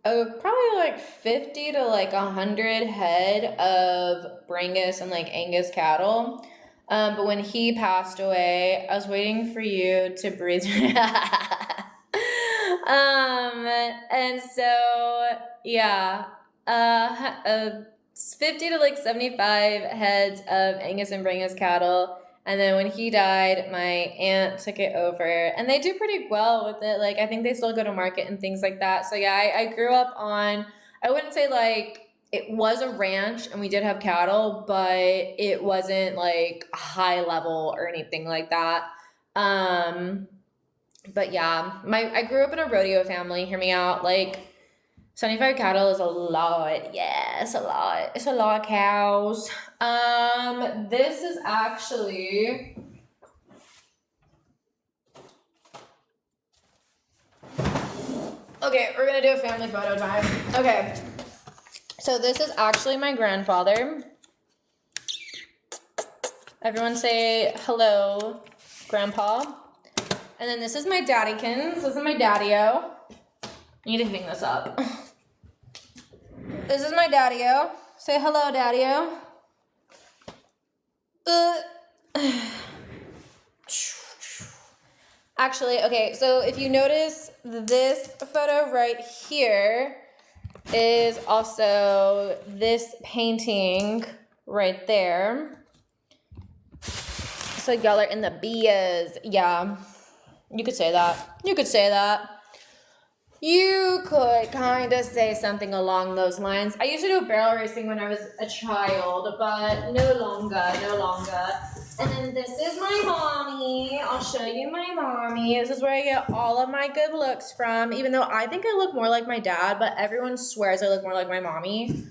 probably like 50 to like 100 head of Brangus and like Angus cattle. But when he passed away, I was waiting for you to breathe. And so yeah, 50 to like 75 heads of Angus and Brangus cattle. And then when he died, my aunt took it over, and they do pretty well with it. Like, I think they still go to market and things like that. So yeah, I grew up on, I wouldn't say like it was a ranch and we did have cattle, but it wasn't like high level or anything like that. But yeah, I grew up in a rodeo family. Hear me out. Like 75 cattle is a lot. Yeah, it's a lot. It's a lot of cows. This is actually okay, we're gonna do a family photo time. Okay. So this is actually my grandfather. Everyone say hello, Grandpa. And then this is my daddykins. This is my daddy-o. I need to hang this up. This is my daddy-o. Say hello, daddy-o. Actually, okay, so if you notice, this photo right here is also this painting right there. So y'all are in the Bias. Yeah, you could say that. You could say that. You could kind of say something along those lines. I used to do barrel racing when I was a child, but no longer. And then this is my mommy. I'll show you my mommy. This is where I get all of my good looks from, even though I think I look more like my dad, but everyone swears I look more like my mommy.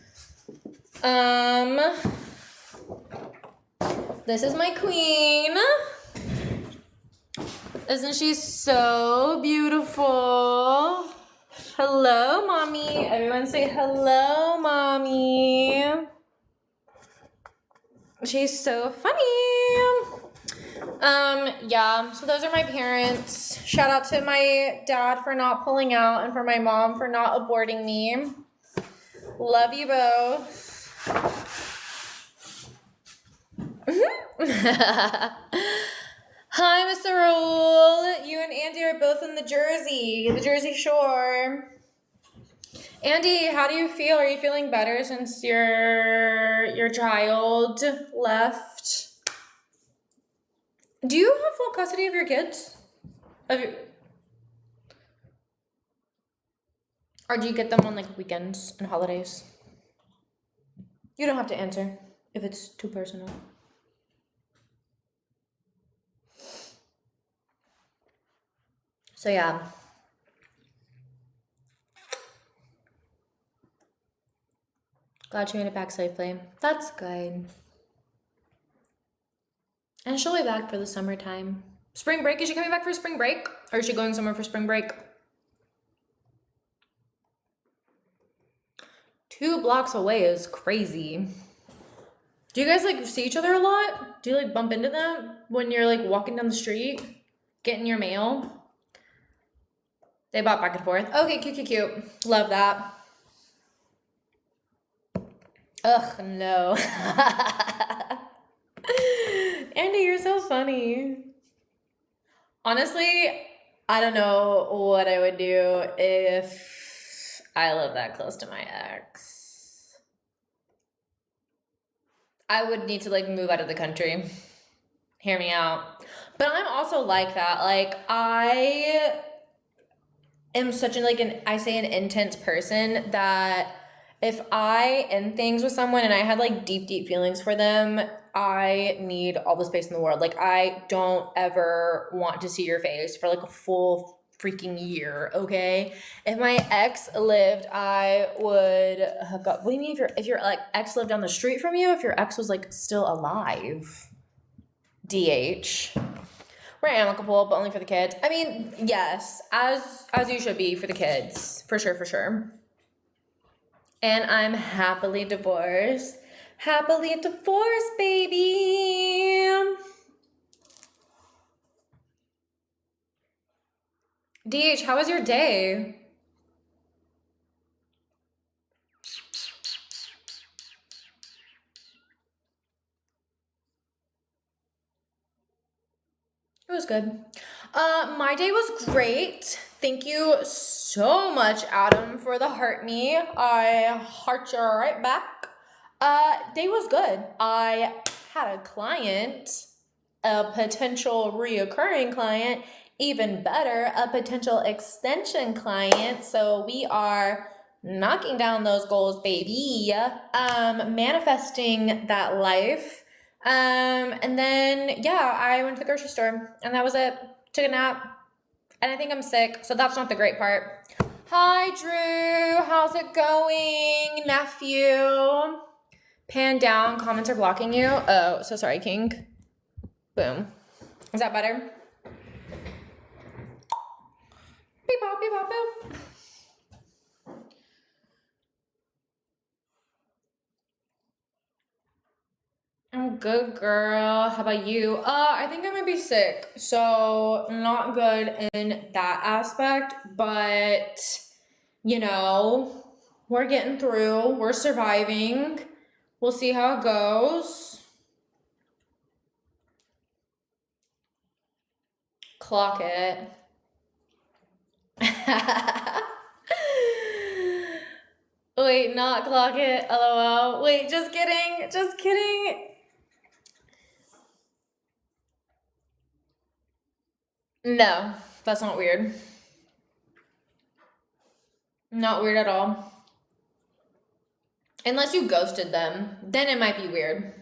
This is my queen. Isn't she so beautiful? Hello, mommy. Everyone say hello, mommy. She's so funny. Yeah, so those are my parents. Shout out to my dad for not pulling out and for my mom for not aborting me. Love you both. Hi, Mr. Rule. You and Andy are both in the Jersey Shore. Andy, how do you feel? Are you feeling better since your child left? Do you have full custody of your kids? Or do you get them on like weekends and holidays? You don't have to answer if it's too personal. So yeah. Glad she made it back safely. That's good. And she'll be back for the summertime. Spring break, is she coming back for spring break? Or is she going somewhere for spring break? 2 blocks away is crazy. Do you guys like see each other a lot? Do you like bump into them when you're like walking down the street, getting your mail? They bought back and forth. Okay, cute. Love that. Ugh, no. Andy, you're so funny. Honestly, I don't know what I would do if I lived that close to my ex. I would need to like move out of the country. Hear me out. But I'm also like that. Like I am such an an intense person that if I end things with someone and I had like deep feelings for them, I need all the space in the world. Like I don't ever want to see your face for like a full freaking year, okay? If my ex lived, I would hook up. What do you mean if your like ex lived down the street from you? If your ex was like still alive? DH. We're amicable, but only for the kids. I mean, yes, as you should be for the kids. For sure. And I'm happily divorced. Happily divorced, baby. DH, how was your day? It was good. My day was great. Thank you so much, Adam, for the heart me. I heart you right back. Day was good. I had a client, a potential reoccurring client, even better, a potential extension client. So we are knocking down those goals, baby. Manifesting that life. And then, yeah, I went to the grocery store and that was it. Took a nap and I think I'm sick. So that's not the great part. Hi, Drew. How's it going, nephew? Pan down. Comments are blocking you. Oh, so sorry, King. Boom. Is that better? Beep, bop, boop. I'm good, girl. How about you? I think I might be sick, so not good in that aspect, but you know, we're getting through, we're surviving. We'll see how it goes. Clock it. Wait, not clock it. LOL. Wait, just kidding. Just kidding. No, that's not weird. Not weird at all. Unless you ghosted them, then it might be weird.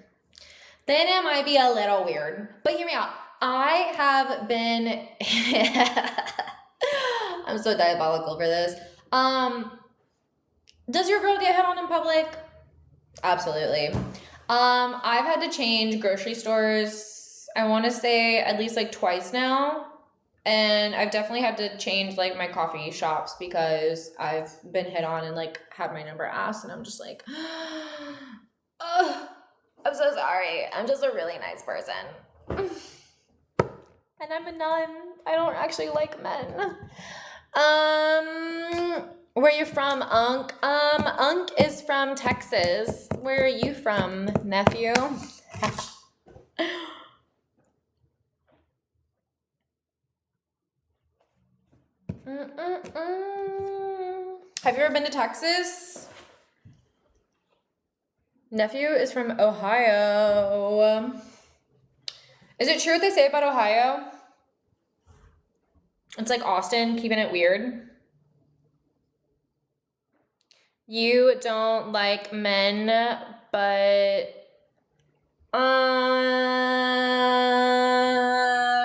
Then it might be a little weird. But hear me out. I have been I'm so diabolical for this. Does your girl get hit on in public? Absolutely. I've had to change grocery stores, I want to say at least like twice now. And I've definitely had to change like my coffee shops because I've been hit on and like had my number asked, and I'm just like, oh, I'm so sorry. I'm just a really nice person. And I'm a nun. I don't actually like men. Where you from, Unk? Unk is from Texas. Where are you from, nephew? Have you ever been to Texas? Nephew is from Ohio. Is it true what they say about Ohio? It's like Austin, keeping it weird. You don't like men, but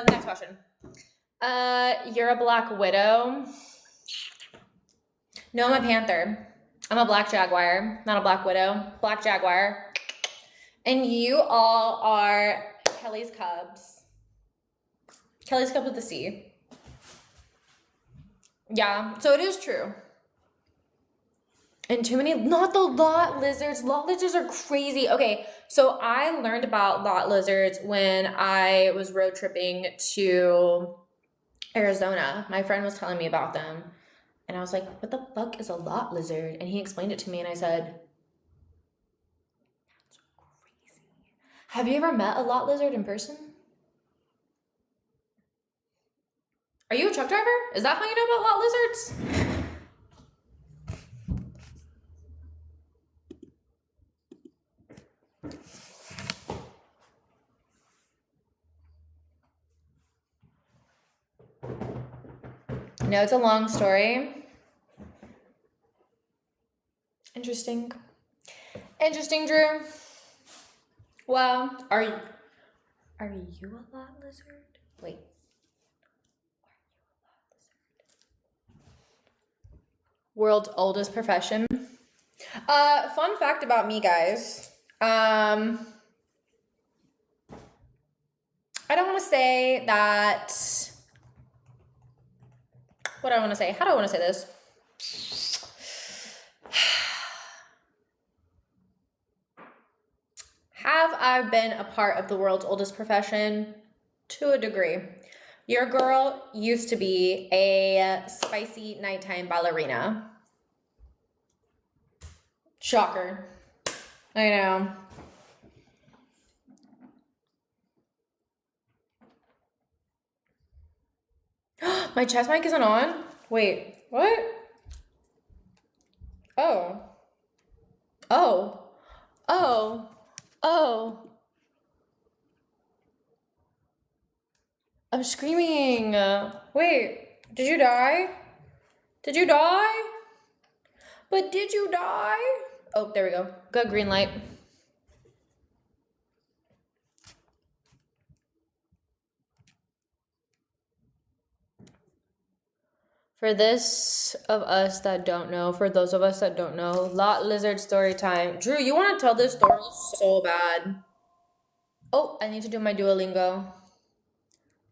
next question. You're a Black Widow. No, I'm a Panther. I'm a Black Jaguar, not a Black Widow. Black Jaguar. And you all are Kelly's Cubs. Kelly's Cubs with the C. Yeah, so it is true. And too many, not the lot lizards. Lot lizards are crazy. Okay, so I learned about lot lizards when I was road tripping to Arizona. My friend was telling me about them. And I was like, what the fuck is a lot lizard? And he explained it to me, and I said, that's crazy. Have you ever met a lot lizard in person? Are you a truck driver? Is that how you know about lot lizards? No, it's a long story. Interesting. Interesting, Drew. Well, are you a lot lizard? Wait. World's oldest profession. Fun fact about me, guys. I don't want to say that. What do I want to say? How do I want to say this? Have I been a part of the world's oldest profession? To a degree. Your girl used to be a spicy nighttime ballerina. Shocker. I know. My chest mic isn't on? Wait, what? Oh. Oh. Oh. Oh. I'm screaming. Wait, did you die? Did you die? But did you die? Oh, there we go. Good, green light. For those of us that don't know, lot lizard story time. Drew, you want to tell this story so bad. Oh, I need to do my Duolingo.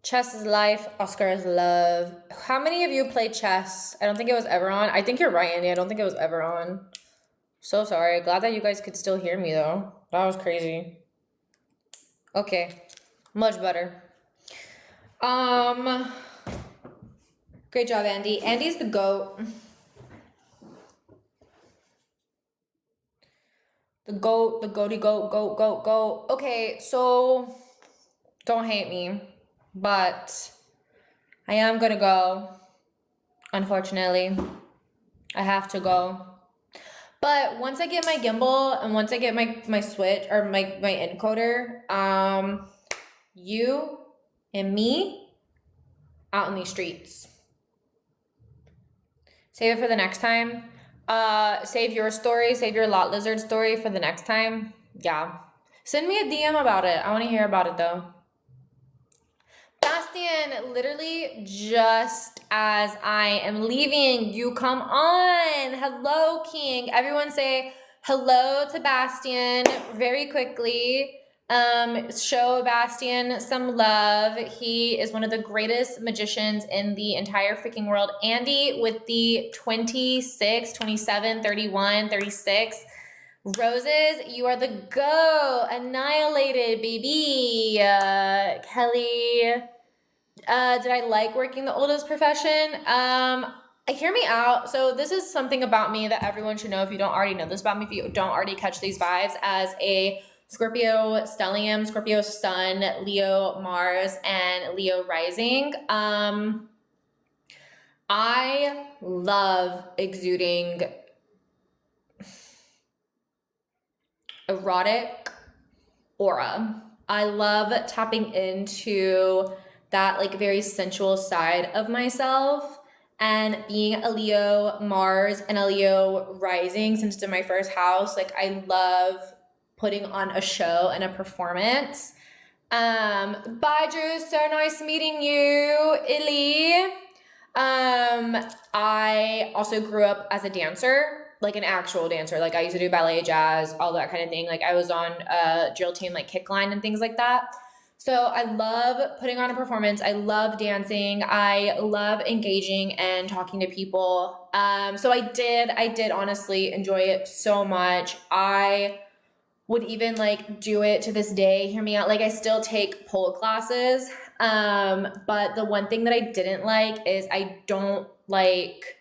Chess is life, Oscar is love. How many of you play chess? I don't think it was ever on. I think you're right, Andy. I don't think it was ever on. So sorry. Glad that you guys could still hear me, though. That was crazy. Okay. Much better. Great job, Andy. Andy's the GOAT. The GOAT, the goaty goat. Okay, so don't hate me, but I am gonna go. Unfortunately, I have to go. But once I get my gimbal and once I get my switch or my encoder, you and me out in these streets. Save it for the next time. Save your story, save your lot lizard story for the next time. Yeah. Send me a DM about it. I want to hear about it though. Bastian, literally just as I am leaving, you come on. Hello, King. Everyone say hello to Bastian very quickly. Show Bastian some love. He is one of the greatest magicians in the entire freaking world. Andy with the 26, 27, 31, 36. Roses, you are the go. Annihilated, baby. Kelly, did I like working the oldest profession? Hear me out. So this is something about me that everyone should know if you don't already know this about me, if you don't already catch these vibes as a Scorpio stellium, Scorpio sun, Leo Mars, and Leo rising. I love exuding erotic aura. I love tapping into that like very sensual side of myself, and being a Leo Mars and a Leo rising, since it's in my first house, like I love putting on a show and a performance. Bye Drew, so nice meeting you, Illy. I also grew up as a dancer, like an actual dancer. Like I used to do ballet, jazz, all that kind of thing. Like I was on a drill team, like Kickline and things like that. So I love putting on a performance. I love dancing. I love engaging and talking to people. So I did honestly enjoy it so much. I would even like do it to this day. Hear me out. Like I still take pole classes. But the one thing that I didn't like is I don't like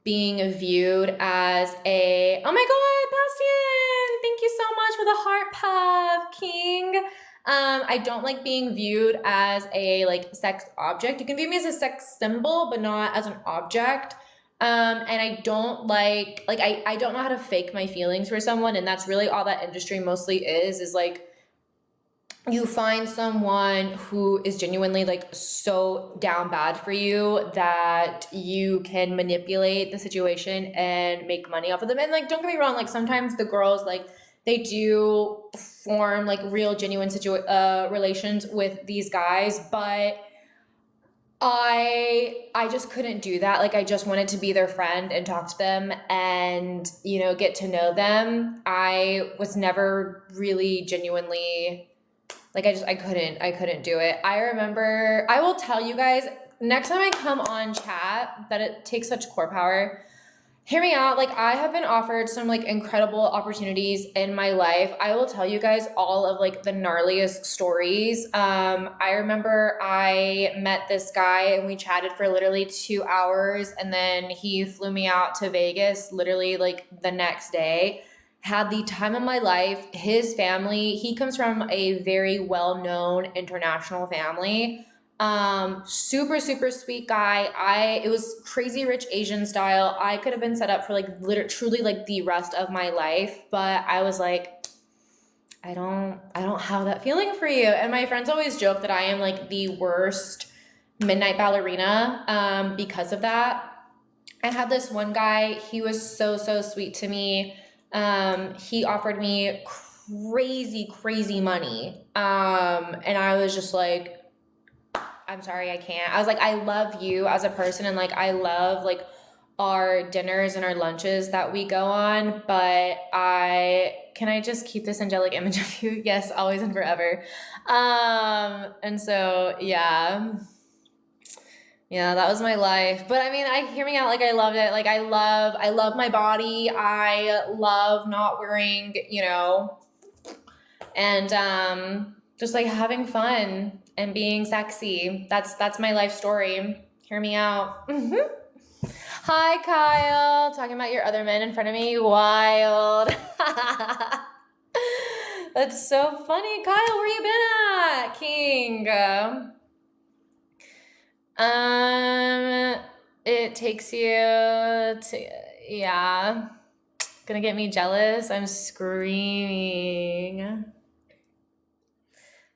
being viewed as a, oh my God, Bastian, thank you so much for the heart puff, King. I don't like being viewed as a like sex object. You can view me as a sex symbol, but not as an object. And I don't like I don't know how to fake my feelings for someone. And that's really all that industry mostly is like, you find someone who is genuinely like so down bad for you that you can manipulate the situation and make money off of them. And like, don't get me wrong, like sometimes the girls, like they do form like real genuine relations with these guys, but I just couldn't do that. Like I just wanted to be their friend and talk to them and, you know, get to know them. I was never really genuinely like I couldn't do it. I remember, I will tell you guys next time I come on chat that it takes such core power. Hear me out. Like I have been offered some like incredible opportunities in my life. I will tell you guys all of like the gnarliest stories. I remember I met this guy and we chatted for literally 2 hours, and then he flew me out to Vegas literally like the next day. Had the time of my life. His family, he comes from a very well-known international family. Super, super sweet guy. It was Crazy Rich Asian style. I could have been set up for like truly like the rest of my life, but I was like, I don't have that feeling for you. And my friends always joke that I am like the worst midnight ballerina, because of that. I had this one guy, he was so, so sweet to me. He offered me crazy money. And I was just like, I'm sorry, I can't. I was like, I love you as a person, and like I love like our dinners and our lunches that we go on, but can I just keep this angelic image of you? Yes, always and forever. And so yeah, that was my life. But I mean, hear me out. Like I loved it. Like I love my body. I love not wearing, and Just like having fun and being sexy. That's my life story. Hear me out. Hi, Kyle. Talking about your other men in front of me. Wild. That's so funny. Kyle, where you been at, King? It takes you to, yeah. Gonna get me jealous. I'm screaming.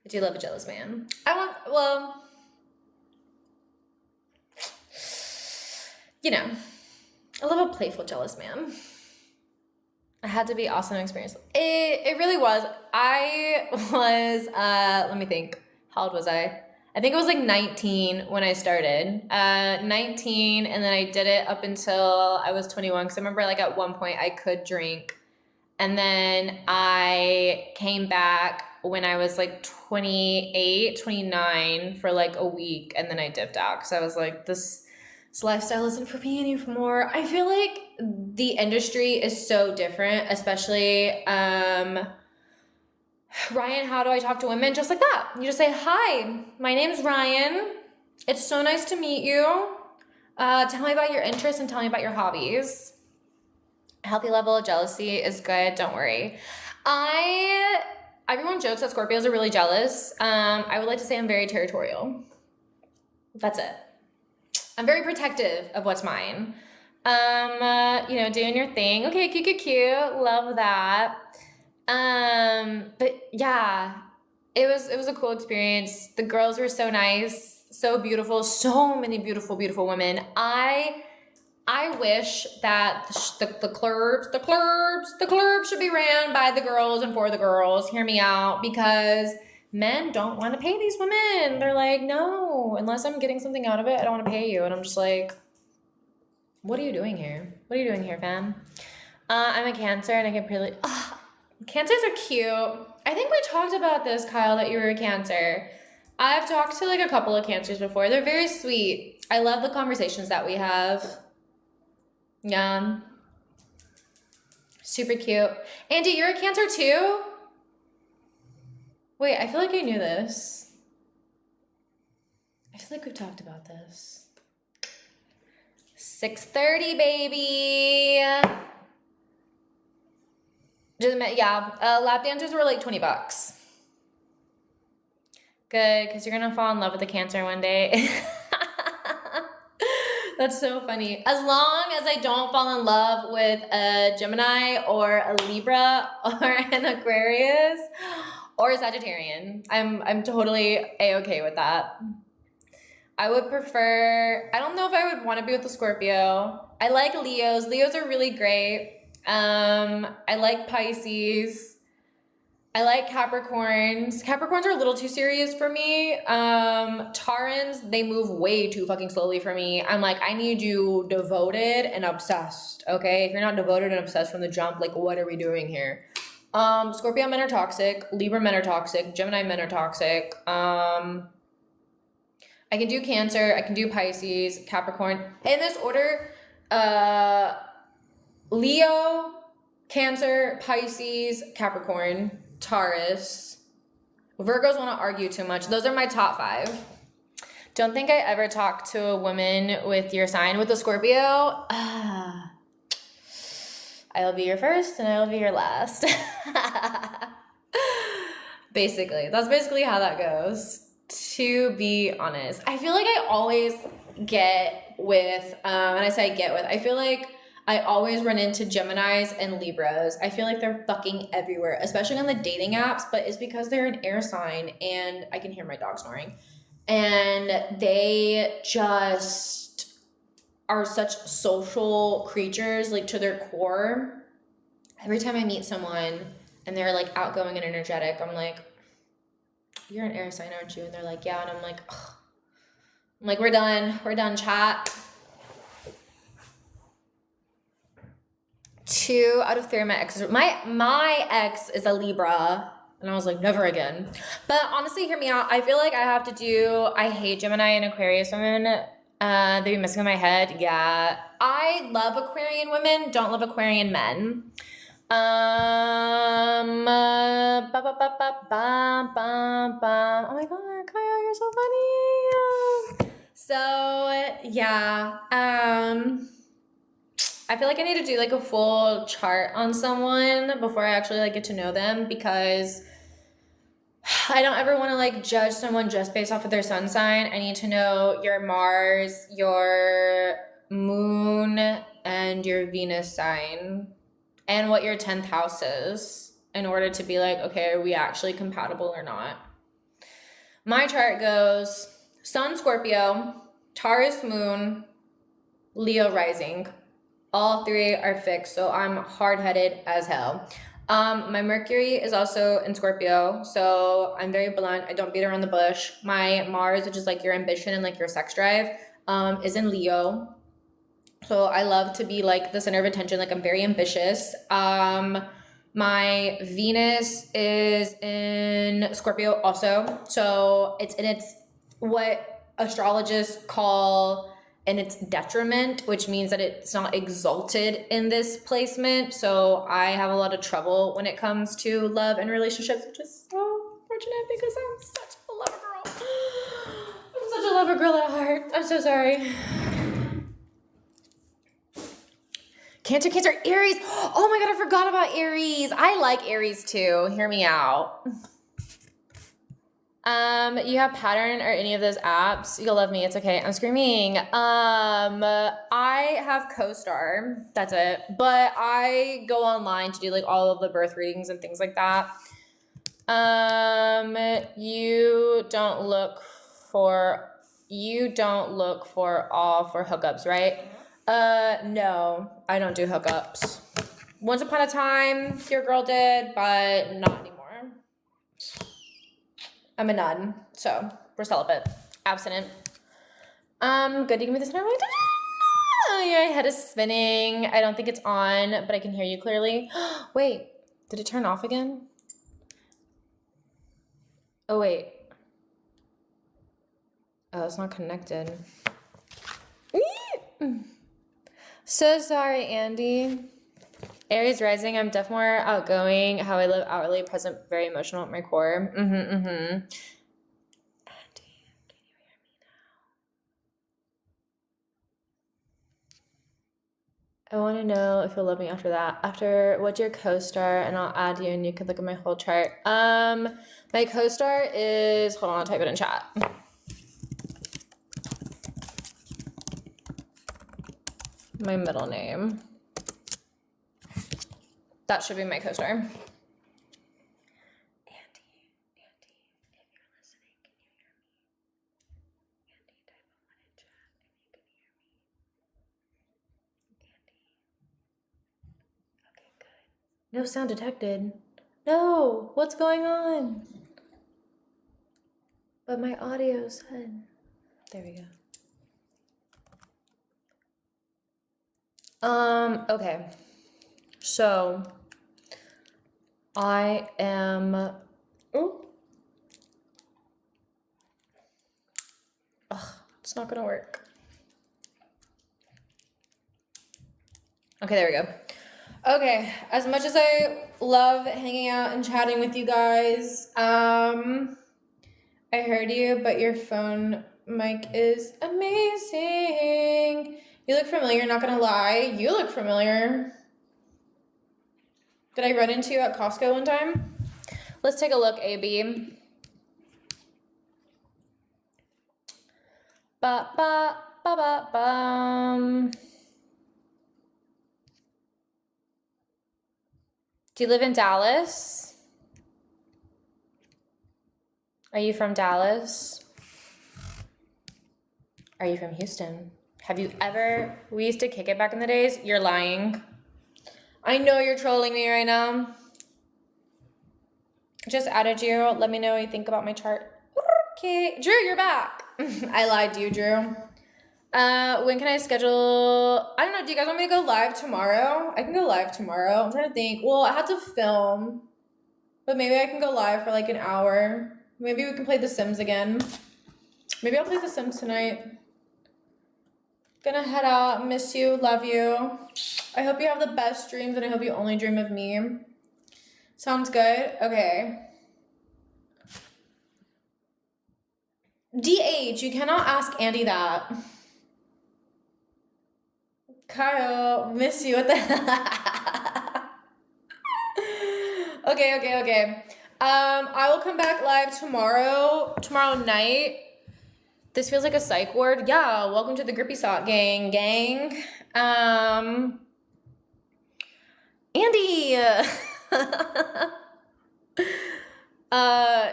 I do love a jealous man. I love a playful jealous man. It had to be awesome experience. It really was. I was, let me think. How old was I? I think it was like 19 when I started. 19, and then I did it up until I was 21. Because I remember like at one point I could drink. And then I came back when I was like 28, 29 for like a week. And then I dipped out because I was like, this lifestyle isn't for me anymore. I feel like the industry is so different, especially Ryan, how do I talk to women? Just like that. You just say, hi, my name's Ryan. It's so nice to meet you. Tell me about your interests and tell me about your hobbies. A healthy level of jealousy is good. Don't worry. Everyone jokes that Scorpios are really jealous. I would like to say I'm very territorial. That's it. I'm very protective of what's mine. Doing your thing. Okay, cute. Love that. But yeah, it was a cool experience. The girls were so nice, so beautiful, so many beautiful women. I wish that the clubs should be ran by the girls and for the girls. Hear me out, because men don't want to pay these women. They're like, no, unless I'm getting something out of it, I don't want to pay you. And I'm just like, what are you doing here? What are you doing here, fam? I'm a Cancer, and I get pretty. Cancers are cute. I think we talked about this, Kyle, that you were a Cancer. I've talked to like a couple of Cancers before. They're very sweet. I love the conversations that we have. Yeah. Super cute. Andy, you're a Cancer too? Wait, I feel like I knew this. I feel like we've talked about this. 6:30, baby. Lap dancers were like $20. Good, because you're gonna fall in love with a Cancer one day. That's so funny. As long as I don't fall in love with a Gemini or a Libra or an Aquarius or a Sagittarian, I'm totally A-okay with that. I would prefer, I don't know if I would want to be with a Scorpio. I like Leos. Leos are really great. I like Pisces. I like Capricorns. Capricorns are a little too serious for me. Taurans, they move way too fucking slowly for me. I'm like, I need you devoted and obsessed, okay? If you're not devoted and obsessed from the jump, like, what are we doing here? Scorpio men are toxic. Libra men are toxic. Gemini men are toxic. I can do Cancer. I can do Pisces, Capricorn. In this order, Leo, Cancer, Pisces, Capricorn, Taurus. Virgos want to argue too much. Those are my top 5. Don't think I ever talked to a woman with your sign. With a Scorpio, I'll be your first and I'll be your last. Basically. That's basically how that goes, to be honest. I feel like I always get with, and I say get with, I feel like I always run into Geminis and Libras. I feel like they're fucking everywhere, especially on the dating apps, but it's because they're an air sign, and I can hear my dog snoring. And they just are such social creatures, like, to their core. Every time I meet someone and they're like outgoing and energetic, I'm like, you're an air sign, aren't you? And they're like, yeah. And I'm like, ugh. I'm like, we're done, chat. 2 out of 3 of my exes. My ex is a Libra, and I was like, never again. But honestly, hear me out. I feel like I hate Gemini and Aquarius women. They be messing with my head. Yeah. I love Aquarian women, don't love Aquarian men. Oh my God, Kyle, you're so funny. So yeah, I feel like I need to do like a full chart on someone before I actually like get to know them, because I don't ever want to like judge someone just based off of their sun sign. I need to know your Mars, your moon, and your Venus sign, and what your 10th house is, in order to be like, okay, are we actually compatible or not? My chart goes Sun, Scorpio, Taurus moon, Leo rising. All three are fixed, so I'm hard-headed as hell. My Mercury is also in Scorpio, so I'm very blunt. I don't beat around the bush. My Mars, which is like your ambition and like your sex drive, is in Leo. So I love to be like the center of attention. Like I'm very ambitious. My Venus is in Scorpio also. So it's in its what astrologists call in its detriment, which means that it's not exalted in this placement. So I have a lot of trouble when it comes to love and relationships, which is so fortunate because I'm such a lover girl. I'm such a lover girl at heart. I'm so sorry. Cancer, Aries. Oh my God, I forgot about Aries. I like Aries too. Hear me out. You have Pattern or any of those apps? You'll love me. It's okay. I'm screaming. I have CoStar. That's it. But I go online to do like all of the birth readings and things like that. You don't look for all for hookups, right? No, I don't do hookups. Once upon a time, your girl did, but not anymore. I'm a nun, so we're celibate, abstinent. Good. You give me this number. Oh, yeah, my head is spinning. I don't think it's on, but I can hear you clearly. Wait, did it turn off again? Oh wait. Oh, it's not connected. So sorry, Andy. Aries rising, I'm definitely more outgoing. How I live outwardly, present, very emotional at my core. Andy, can you hear me now? I want to know if you'll love me after that. After what's your co-star, and I'll add you, and you can look at my whole chart. My co-star is, hold on, I'll type it in chat. My middle name. That should be my co-star. Andy, if you're listening, can you hear me? Andy, type one in chat if you can hear me. Andy. Okay, good. No sound detected. No, what's going on? But my audio said. There we go. Okay. So I am it's not gonna work. Okay, there we go. Okay, as much as I love hanging out and chatting with you guys, I heard you, but your phone mic is amazing. You look familiar, not gonna lie. You look familiar. Did I run into you at Costco one time? Let's take a look, AB. Ba ba ba ba bum. Do you live in Dallas? Are you from Dallas? Are you from Houston? Have you ever, we used to kick it back in the days. You're lying. I know you're trolling me right now. Just added you. Let me know what you think about my chart. Okay. Drew, you're back. I lied to you, Drew. When can I schedule? I don't know. Do you guys want me to go live tomorrow? I can go live tomorrow. I'm trying to think. Well, I have to film, but maybe I can go live for like an hour. Maybe we can play The Sims again. Maybe I'll play The Sims tonight. Gonna head out. Miss you. Love you. I hope you have the best dreams, and I hope you only dream of me. Sounds good? Okay. DH, you cannot ask Andy that. Kyle, miss you. What the Okay. I will come back live tomorrow night. This feels like a psych ward. Yeah, welcome to the Grippy Sock gang. Andy.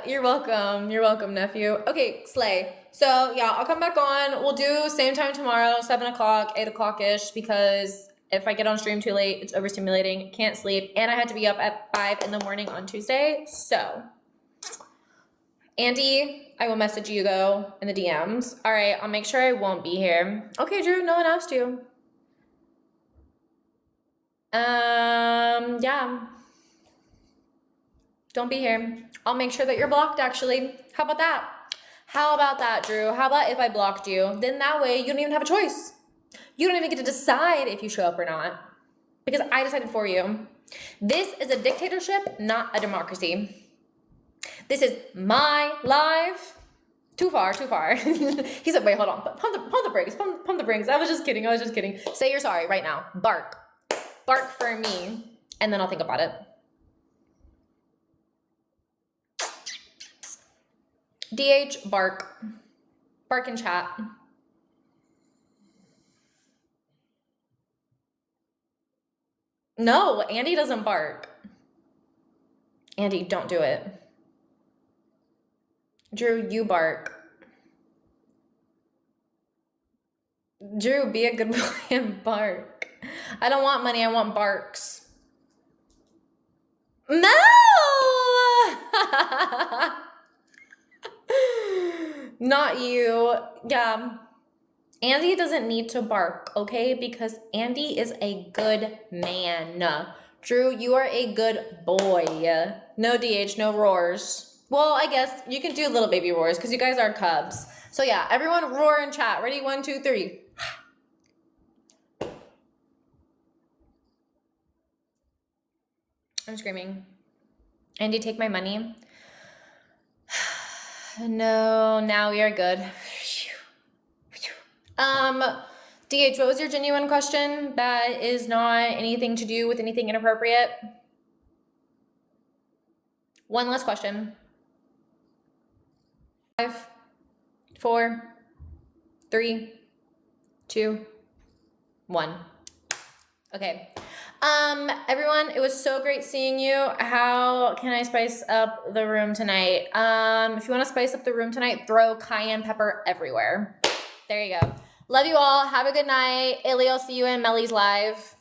You're welcome, nephew. Okay, slay. So yeah, I'll come back on. We'll do same time tomorrow, 7 o'clock, 8 o'clock-ish, because if I get on stream too late, it's overstimulating, can't sleep, and I had to be up at 5 in the morning on Tuesday. So Andy, I will message you though in the DMs. All right, I'll make sure I won't be here. Okay, Drew, no one asked you. Yeah. Don't be here. I'll make sure that you're blocked, actually. How about that? How about that, Drew? How about if I blocked you? Then that way you don't even have a choice. You don't even get to decide if you show up or not. Because I decided for you. This is a dictatorship, not a democracy. This is my life. Too far. He said, wait, hold on. Pump the brakes. Pump the brakes. I was just kidding. Say you're sorry right now. Bark for me. And then I'll think about it. DH, bark in chat. No, Andy doesn't bark. Andy, don't do it. Drew, you bark. Drew, be a good boy and bark. I don't want money, I want barks. No! Not you. Yeah. Andy doesn't need to bark, okay? Because Andy is a good man. Drew, you are a good boy. No DH, no roars. Well, I guess you can do little baby roars because you guys are cubs. So yeah, everyone roar in chat. Ready? 1, 2, 3. I'm screaming. Andy, take my money. No, now we are good. DH, what was your genuine question that is not anything to do with anything inappropriate? One last question. 5, 4, 3, 2, 1. Okay. Everyone, it was so great seeing you. How can I spice up the room tonight? If you want to spice up the room tonight, throw cayenne pepper everywhere. There you go. Love you all. Have a good night. Illy, I'll see you in Melly's live.